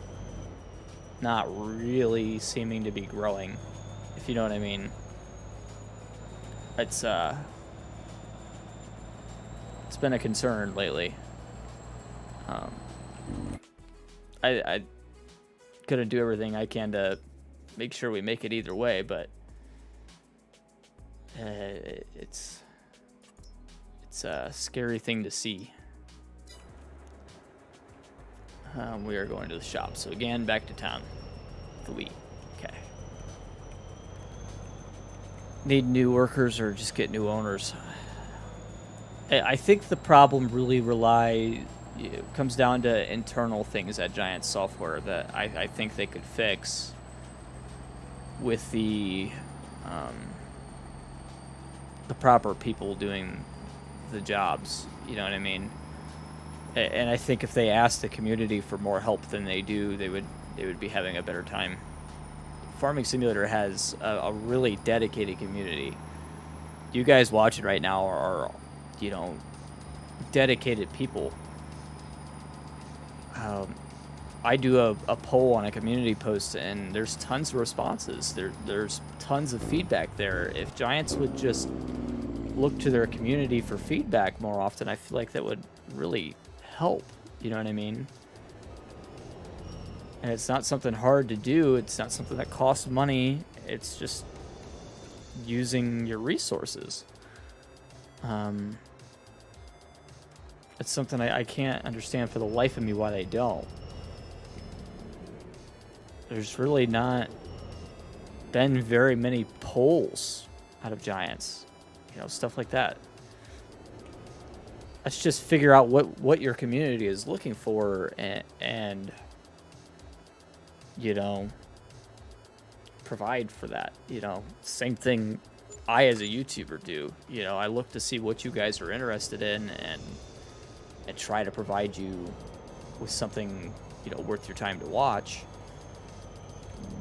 not really seeming to be growing, if you know what I mean. It's been a concern lately. I gonna do everything I can to make sure we make it either way, but it's a scary thing to see. We are going to the shop. So again, back to town. The Wii. Okay. Need new workers or just get new owners? I think the problem really comes down to internal things at Giant Software that I think they could fix with the proper people doing the jobs. You know what I mean? And I think if they asked the community for more help than they do, they would be having a better time. Farming Simulator has a really dedicated community. You guys watching right now are you know, dedicated people. I do a poll on a community post, and there's tons of responses. There's tons of feedback there. If Giants would just look to their community for feedback more often, I feel like that would really help. You know what I mean? And it's not something hard to do. It's not something that costs money. It's just using your resources. It's something I can't understand for the life of me why they don't. There's really not been very many polls out of Giants. You know, stuff like that. Let's just figure out what your community is looking for and you know, provide for that. You know, same thing I as a YouTuber do. You know, I look to see what you guys are interested in and try to provide you with something, you know, worth your time to watch,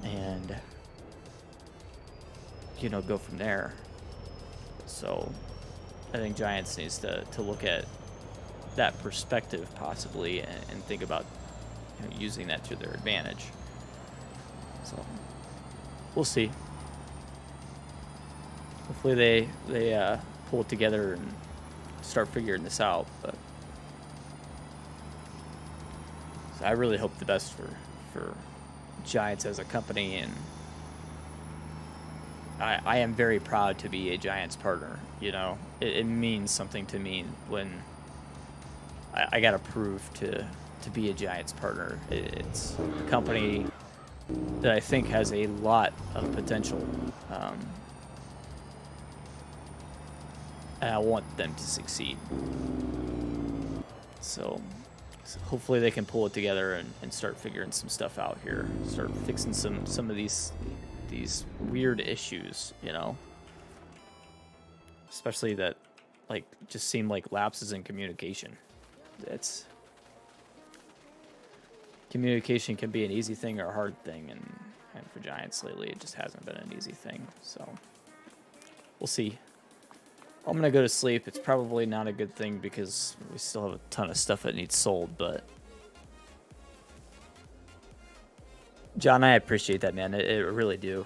and you know, go from there. So I think Giants needs to look at that perspective possibly and think about, you know, using that to their advantage. So we'll see. Hopefully they pull it together and start figuring this out. But so I really hope the best for Giants as a company, and I am very proud to be a Giants partner. You know, it means something to me when I got approved to be a Giants partner. It's a company that I think has a lot of potential, and I want them to succeed. So hopefully they can pull it together and start figuring some stuff out here, start fixing some of these weird issues, you know, especially that like just seem like lapses in communication. Communication can be an easy thing or a hard thing, and for Giants lately it just hasn't been an easy thing. So we'll see. I'm gonna go to sleep. It's probably not a good thing because we still have a ton of stuff that needs sold, but John, I appreciate that, man. It really do.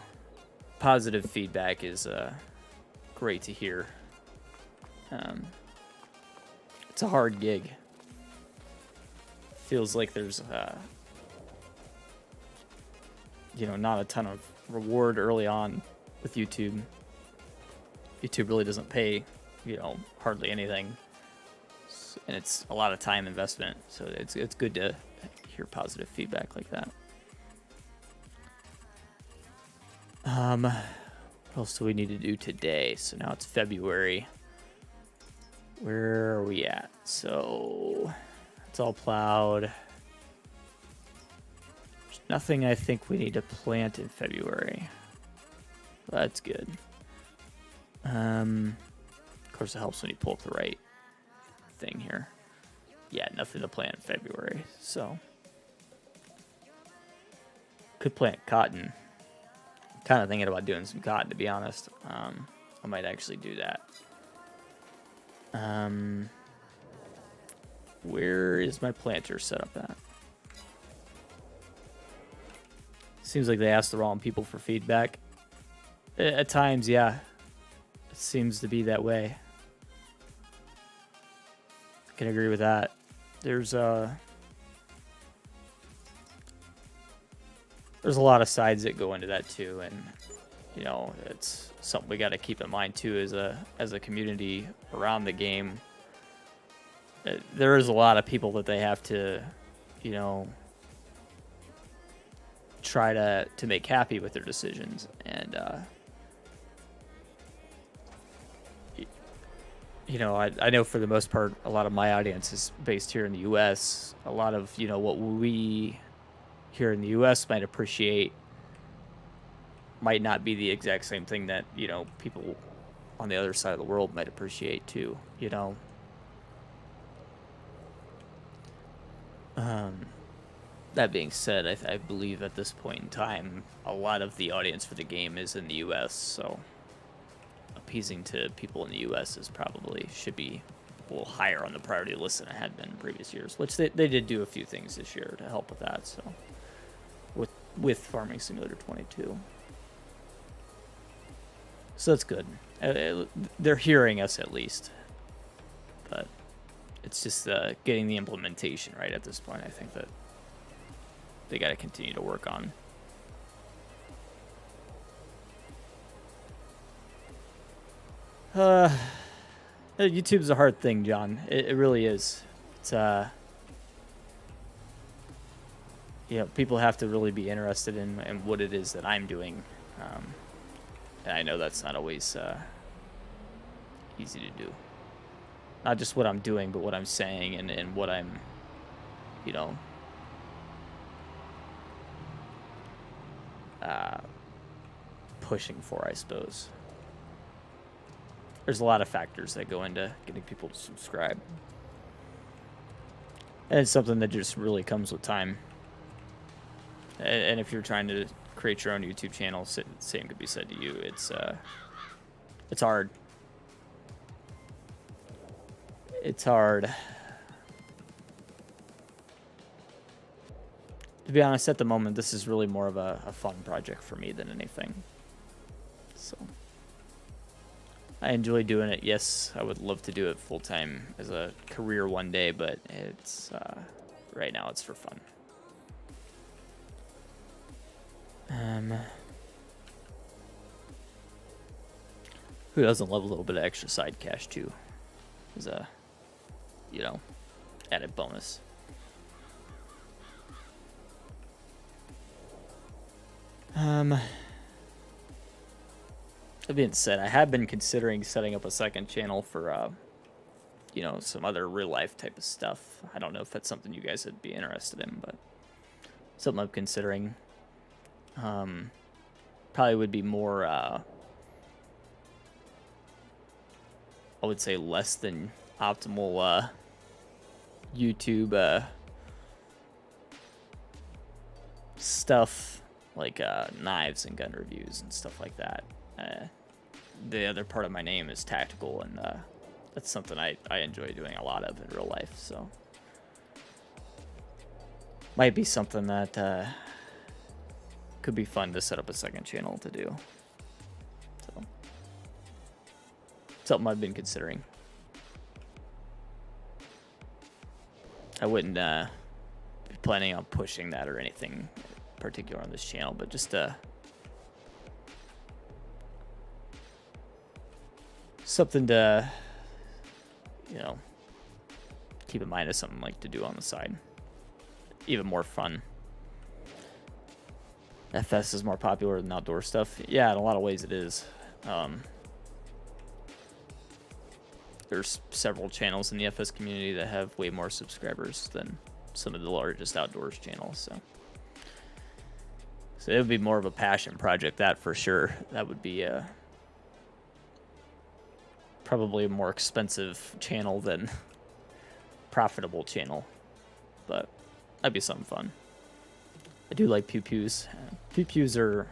Positive feedback is great to hear. It's a hard gig. Feels like there's you know, not a ton of reward early on with YouTube. YouTube really doesn't pay, you know, hardly anything, and it's a lot of time investment. So it's good to hear positive feedback like that. What else do we need to do today? So now it's February. Where are we at? So it's all plowed. There's nothing I think we need to plant in February. That's good. Of course, it helps when you pull up the right thing here. Yeah, nothing to plant in February, so could plant cotton. I'm kind of thinking about doing some cotton, to be honest. I might actually do that. Where is my planter set up at? Seems like they asked the wrong people for feedback. At times, yeah. It seems to be that way. I can agree with that. There's a lot of sides that go into that too, and you know, it's something we got to keep in mind too as a community around the game. There is a lot of people that they have to, you know, try to make happy with their decisions. And you know, I know for the most part, a lot of my audience is based here in the U.S. A lot of, you know, what we here in the U.S. might appreciate might not be the exact same thing that, you know, people on the other side of the world might appreciate too, you know. That being said, I believe at this point in time, a lot of the audience for the game is in the U.S., so appeasing to people in the U.S. is probably should be a little higher on the priority list than it had been in previous years, which they did do a few things this year to help with that, so with Farming Simulator 22. So that's good. They're hearing us at least, but it's just getting the implementation right at this point. I think that they got to continue to work on. YouTube's a hard thing, John. It really is. It's you know, people have to really be interested in what it is that I'm doing, and I know that's not always easy to do. Not just what I'm doing, but what I'm saying and what I'm, you know, pushing for, I suppose. There's a lot of factors that go into getting people to subscribe. And it's something that just really comes with time. And if you're trying to create your own YouTube channel, same could be said to you. It's hard. It's hard. To be honest, at the moment, this is really more of a fun project for me than anything. So I enjoy doing it. Yes, I would love to do it full time as a career one day, but it's right now it's for fun. Who doesn't love a little bit of extra side cash too? As a, you know, added bonus. That being said, I have been considering setting up a second channel for, you know, some other real life type of stuff. I don't know if that's something you guys would be interested in, but something I'm considering. Probably would be more, I would say less than optimal, YouTube, stuff like, knives and gun reviews and stuff like that. The other part of my name is tactical, and that's something I enjoy doing a lot of in real life, so might be something that could be fun to set up a second channel to do. So something I've been considering. I wouldn't be planning on pushing that or anything particular on this channel, but just something to, you know, keep in mind as something like to do on the side. Even more fun. FS is more popular than outdoor stuff. Yeah, in a lot of ways it is. There's several channels in the FS community that have way more subscribers than some of the largest outdoors channels. So it would be more of a passion project, that for sure. That would be probably a more expensive channel than profitable channel, but that'd be something fun. I do like pew-pews. Pew-pews are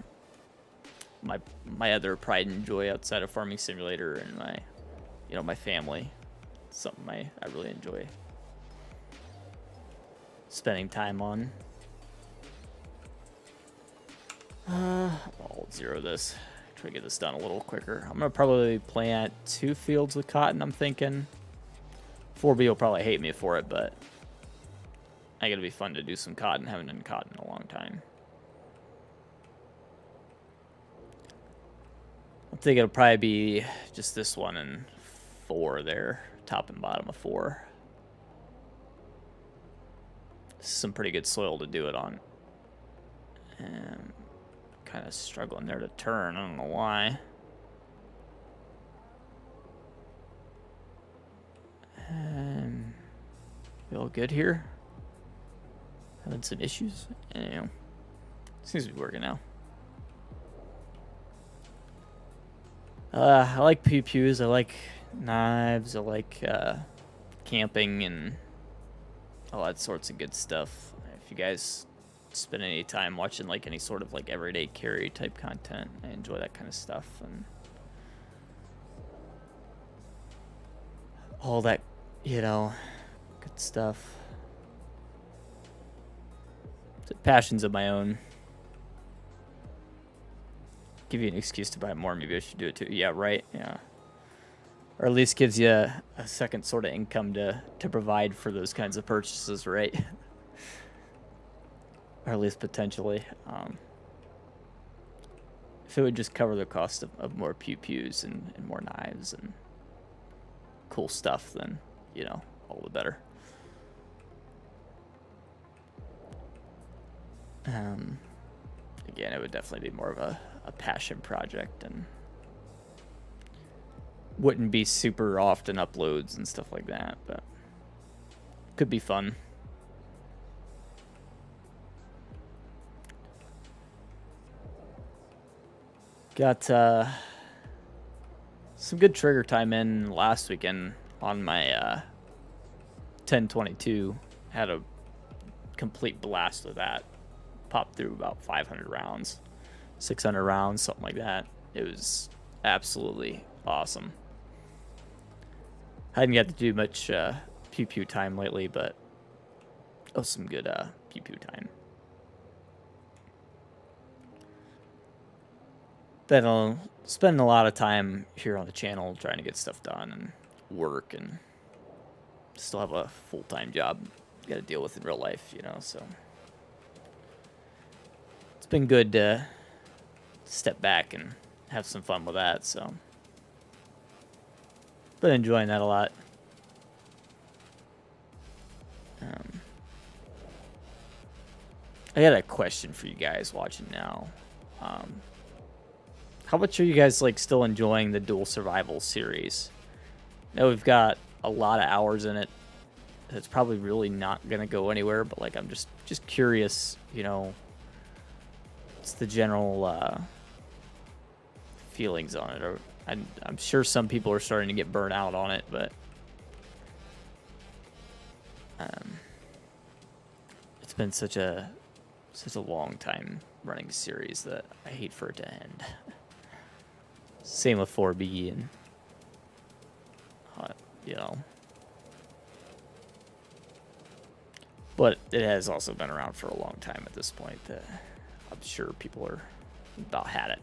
my other pride and joy outside of Farming Simulator and my, you know, my family. It's something I really enjoy spending time on. I'll zero this. Try to get this done a little quicker. I'm gonna probably plant 2 fields with cotton, I'm thinking. 4B will probably hate me for it, but I think it'll be fun to do some cotton. Haven't done cotton in a long time. I think it'll probably be just this one and 4 there, top and bottom of 4. some pretty good soil to do it on. And kind of struggling there to turn. I don't know why. We all good here? Having some issues? Anyway, seems to be working now. I like pew pews. I like knives. I like camping and all that sorts of good stuff. If you guys spend any time watching like any sort of like everyday carry type content, I enjoy that kind of stuff and all that, you know, good stuff. Passions of my own. Give you an excuse to buy more. Maybe I should do it too. Yeah, right. Yeah. Or at least gives you a second sort of income to provide for those kinds of purchases, right? Or at least potentially. If it would just cover the cost of more pew-pews and more knives and cool stuff, then, you know, all the better. Again, it would definitely be more of a passion project and wouldn't be super often uploads and stuff like that, but could be fun. Got some good trigger time in last weekend on my 1022. Had a complete blast with that. Popped through about 500 rounds, 600 rounds, something like that. It was absolutely awesome. I hadn't got to do much pew-pew time lately, but it was some good pew-pew time. Been spending a lot of time here on the channel trying to get stuff done and work, and still have a full-time job you got to deal with in real life, you know, so it's been good to step back and have some fun with that, so been enjoying that a lot. I got a question for you guys watching now. How much are you guys like still enjoying the Dual Survival series? I know we've got a lot of hours in it. It's probably really not gonna go anywhere, but like I'm just curious, you know, what's the general feelings on it? Or I'm sure some people are starting to get burnt out on it, but it's been such a long time running series that I hate for it to end. Same with 4B and you know, but it has also been around for a long time at this point that I'm sure people are about had it.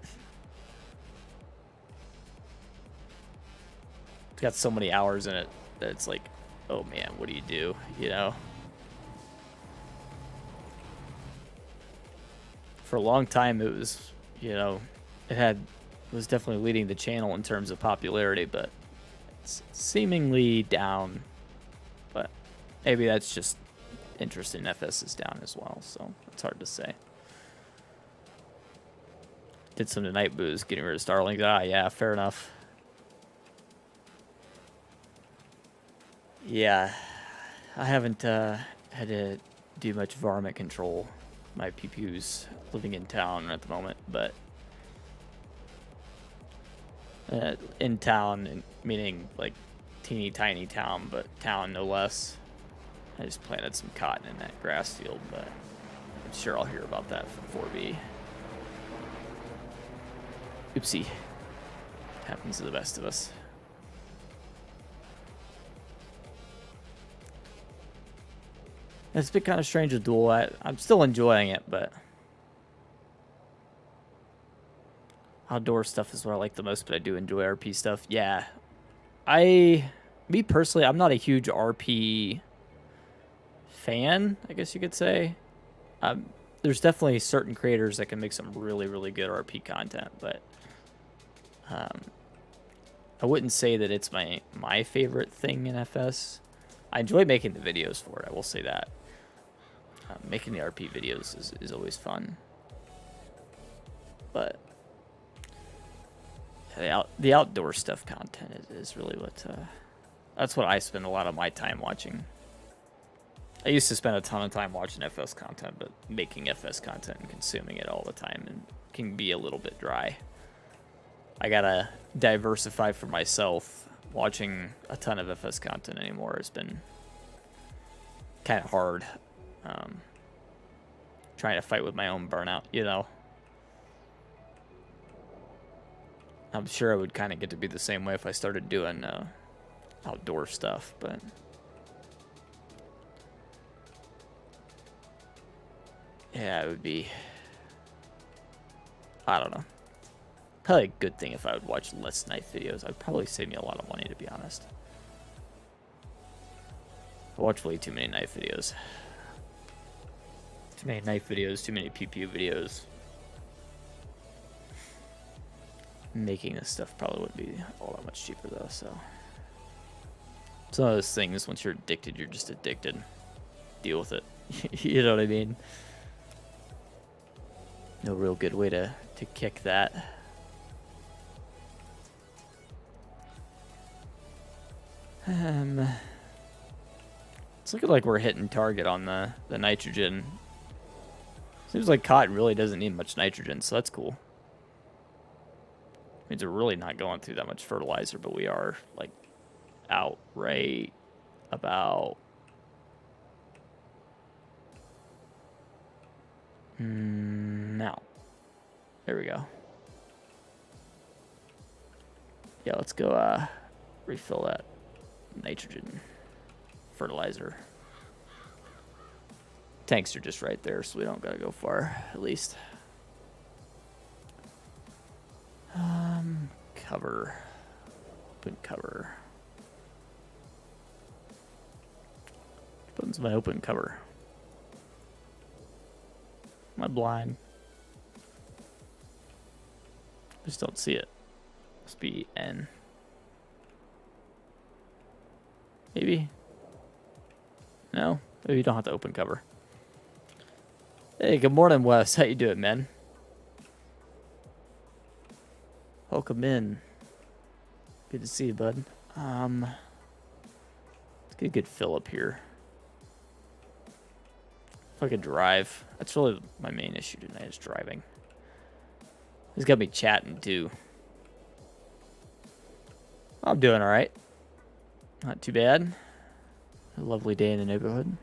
It's got so many hours in it that it's like, oh man, what do you do, you know? For a long time it was, you know, it was definitely leading the channel in terms of popularity, but it's seemingly down. But maybe that's just interest in FS is down as well, so it's hard to say. Did some tonight booze, getting rid of Starlings. Ah, yeah, fair enough. Yeah, I haven't had to do much varmint control. My PPU's living in town at the moment, but in town, meaning like teeny tiny town, but town no less. I just planted some cotton in that grass field, but I'm sure I'll hear about that from 4B. Oopsie. Happens to the best of us. It's been kind of strange with Duel. I'm still enjoying it, but outdoor stuff is what I like the most, but I do enjoy RP stuff. Yeah. Me personally, I'm not a huge RP fan, I guess you could say. There's definitely certain creators that can make some really, really good RP content, but I wouldn't say that it's my favorite thing in FS. I enjoy making the videos for it, I will say that. Making the RP videos is always fun. But the outdoor stuff content is really what... that's what I spend a lot of my time watching. I used to spend a ton of time watching FS content, but making FS content and consuming it all the time and can be a little bit dry. I gotta diversify for myself. Watching a ton of FS content anymore has been kind of hard. Trying to fight with my own burnout, you know. I'm sure I would kind of get to be the same way if I started doing outdoor stuff, but... yeah, it would be... I don't know. Probably a good thing if I would watch less knife videos. I'd probably save me a lot of money, to be honest. I watch way too many knife videos. Too many knife videos, too many PPU videos. Making this stuff probably wouldn't be all that much cheaper, though, so... it's one of those things, once you're addicted, you're just addicted. Deal with it. You know what I mean? No real good way to kick that. It's looking like we're hitting target on the nitrogen. Seems like cotton really doesn't need much nitrogen, so that's cool. Means we're really not going through that much fertilizer, but we are like out right about now. There we go. Yeah, let's go refill that nitrogen fertilizer. Tanks are just right there, so we don't gotta go far, at least. Cover. Open cover. Which button's my open cover? Am I blind? I just don't see it. Must be N. Maybe? No? Maybe you don't have to open cover. Hey, good morning, Wes. How you doing, man? Welcome in. Good to see you, bud. Let's get a good fill up here. If I could drive. That's really my main issue tonight, is driving. He's got me chatting, too. I'm doing alright. Not too bad. A lovely day in the neighborhood.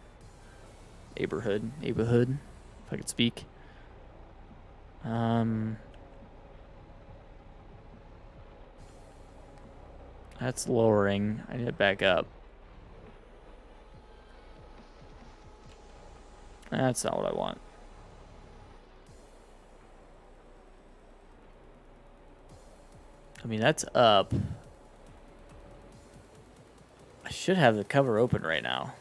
Neighborhood, if I could speak. That's lowering. I need to back up. That's not what I want. I mean, that's up. I should have the cover open right now.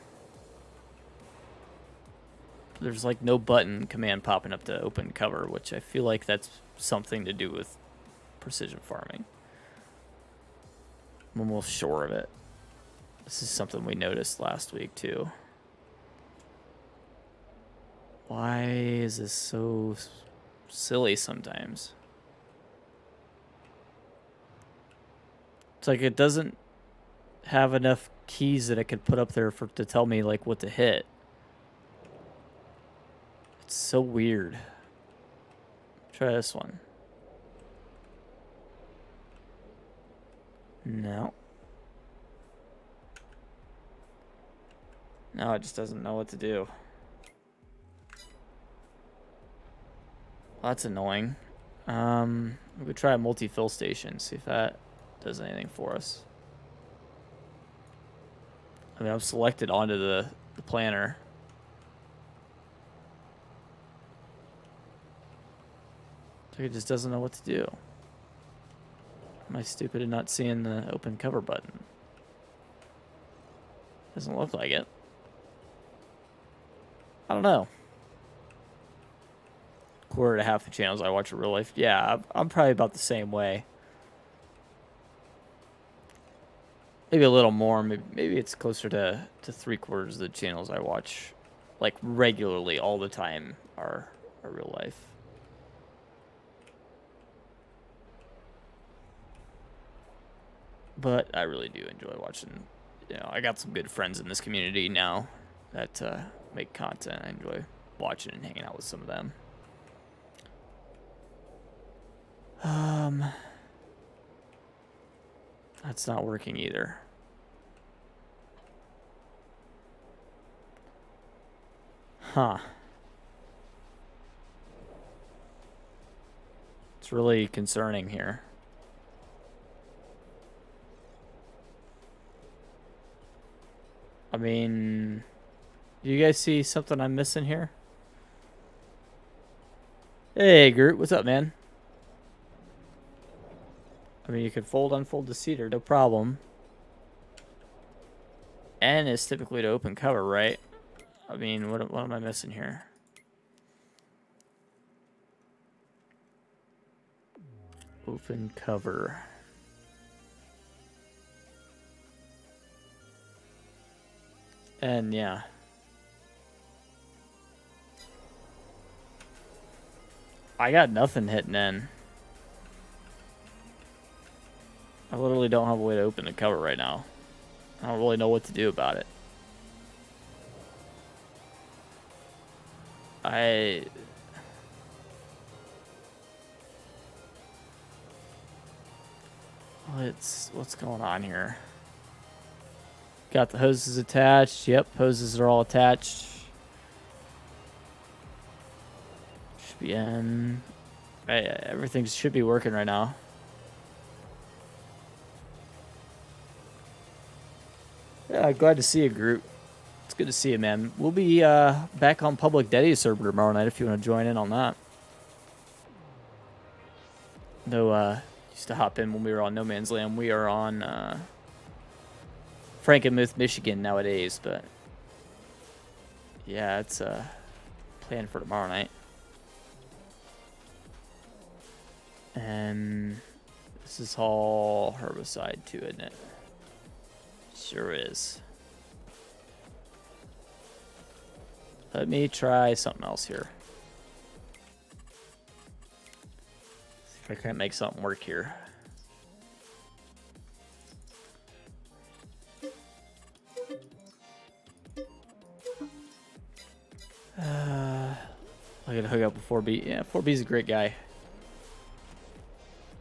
There's like no button command popping up to open cover, which I feel like that's something to do with precision farming. I'm almost sure of it. This is something we noticed last week too. Why is this so silly sometimes? It's like it doesn't have enough keys that it could put up there to tell me like what to hit. It's so weird. Try this one. No. No, it just doesn't know what to do. Well, that's annoying. We could try a multi-fill station, see if that does anything for us. I mean, I'm selected onto the planner. So it just doesn't know what to do. Am I stupid in not seeing the open cover button? Doesn't look like it. I don't know. Quarter to half the channels I watch in real life. Yeah, I'm probably about the same way. Maybe a little more. Maybe it's closer to 3/4 of the channels I watch like regularly all the time are real life. But I really do enjoy watching. You know, I got some good friends in this community now that make content. I enjoy watching and hanging out with some of them. That's not working either. Huh. It's really concerning here. I mean, do you guys see something I'm missing here? Hey, Groot, what's up, man? I mean, you could fold, unfold the cedar, no problem. N is typically to open cover, right? I mean, what am I missing here? Open cover. And yeah. I got nothing hitting N. I literally don't have a way to open the cover right now. I don't really know what to do about it. What's going on here? Got the hoses attached. Yep, hoses are all attached. Should be in. Everything should be working right now. Yeah, glad to see you, Groot. It's good to see you, man. We'll be back on Public Daddy server tomorrow night if you want to join in on that. Though, used to hop in when we were on No Man's Land. We are on Frankenmuth, Michigan nowadays, but yeah, it's planned for tomorrow night. And this is all herbicide too, isn't it? Sure is. Let me try something else here. See if I can't make something work here. I gotta hook up with 4B. Yeah, 4B's a great guy.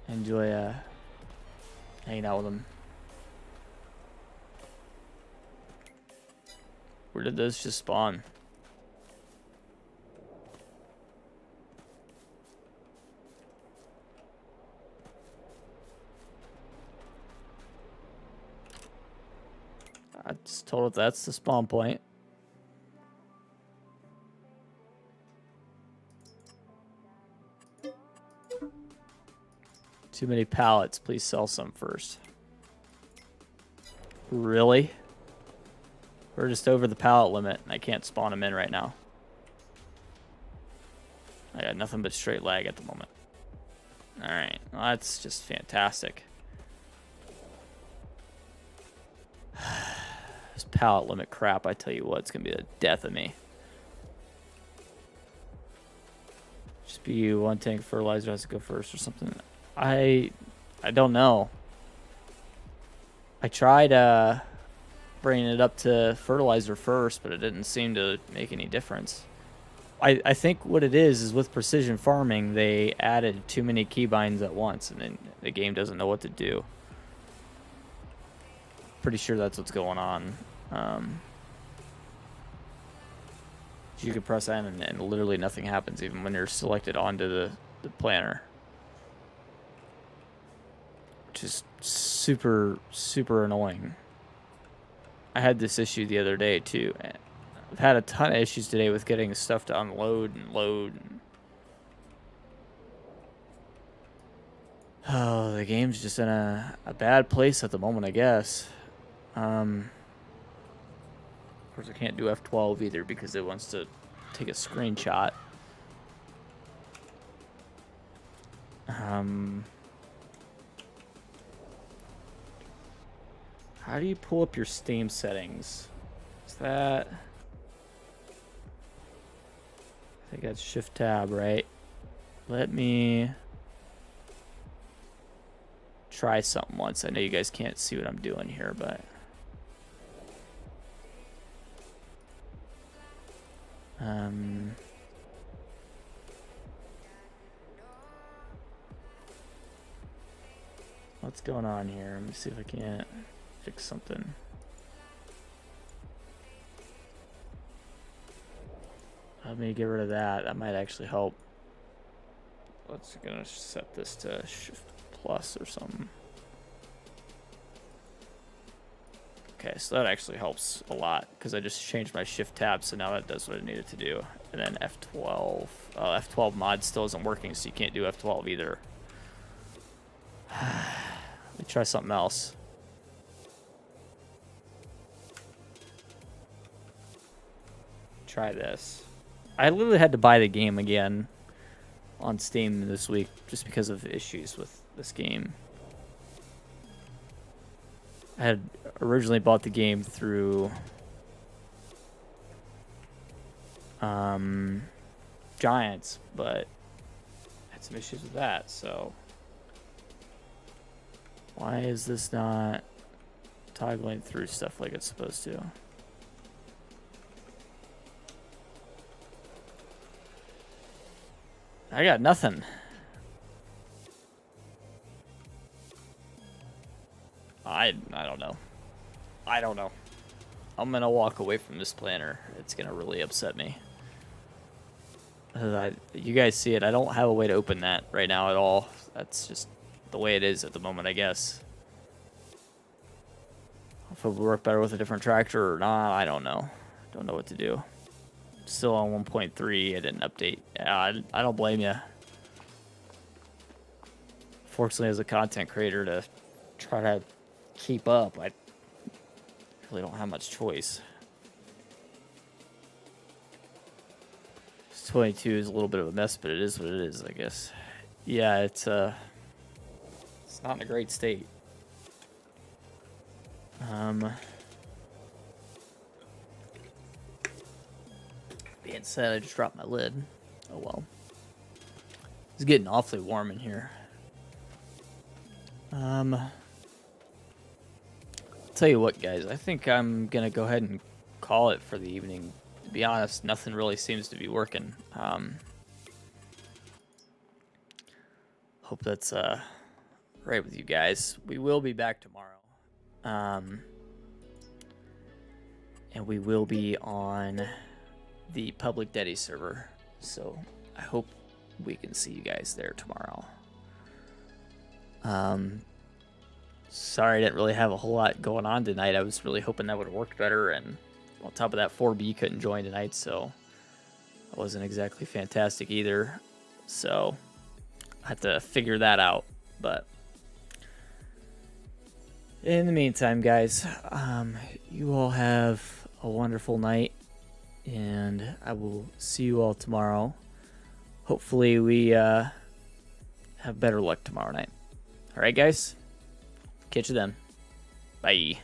I enjoy hanging out with him. Where did those just spawn? I just told it that's the spawn point. Too many pallets. Please sell some first. Really? We're just over the pallet limit, and I can't spawn them in right now. I got nothing but straight lag at the moment. Alright, well, that's just fantastic. This pallet limit crap, I tell you what, it's going to be the death of me. Just be one tank fertilizer has to go first or something. I don't know. I tried bringing it up to fertilizer first, but it didn't seem to make any difference. I think what it is with precision farming, they added too many keybinds at once, and then the game doesn't know what to do. Pretty sure that's what's going on. You can press N and literally nothing happens, even when you're selected onto the planner. Which is super, super annoying. I had this issue the other day, too. I've had a ton of issues today with getting stuff to unload and load. Oh, the game's just in a bad place at the moment, I guess. Of course, I can't do F12 either because it wants to take a screenshot. How do you pull up your Steam settings? Is that... think that's shift tab, right? Let me try something once. I know you guys can't see what I'm doing here, but what's going on here? Let me see if I can't fix something. Let me get rid of that. That might actually help. Let's gonna set this to shift plus or something. Okay, so that actually helps a lot because I just changed my shift tab, so now that does what it needed to do. And then F12. F12 mod still isn't working, so you can't do F12 either. Let me try something else. Try this. I literally had to buy the game again on Steam this week just because of issues with this game. I had originally bought the game through Giants, but had some issues with that, so why is this not toggling through stuff like it's supposed to? I got nothing. I don't know. I don't know. I'm gonna walk away from this planner. It's gonna really upset me. You guys see it. I don't have a way to open that right now at all. That's just the way it is at the moment, I guess. If it would work better with a different tractor or not, I don't know. Don't know what to do. Still on 1.3. I didn't update. Yeah, I don't blame you. Fortunately, as a content creator, to try to keep up, I really don't have much choice. 22 is a little bit of a mess, but it is what it is, I guess. Yeah, it's not in a great state. Being said, I just dropped my lid. Oh well. It's getting awfully warm in here. Tell you what, guys, I think I'm gonna go ahead and call it for the evening. To be honest, nothing really seems to be working. Hope that's right with you guys. We will be back tomorrow, and we will be on the public Daddy server. So I hope we can see you guys there tomorrow. Sorry I didn't really have a whole lot going on tonight. I was really hoping that would have worked better, and on top of that, 4B couldn't join tonight, so it wasn't exactly fantastic either. So I had to figure that out. But in the meantime, guys, you all have a wonderful night, and I will see you all tomorrow. Hopefully we have better luck tomorrow night. All right, guys? Catch you then. Bye.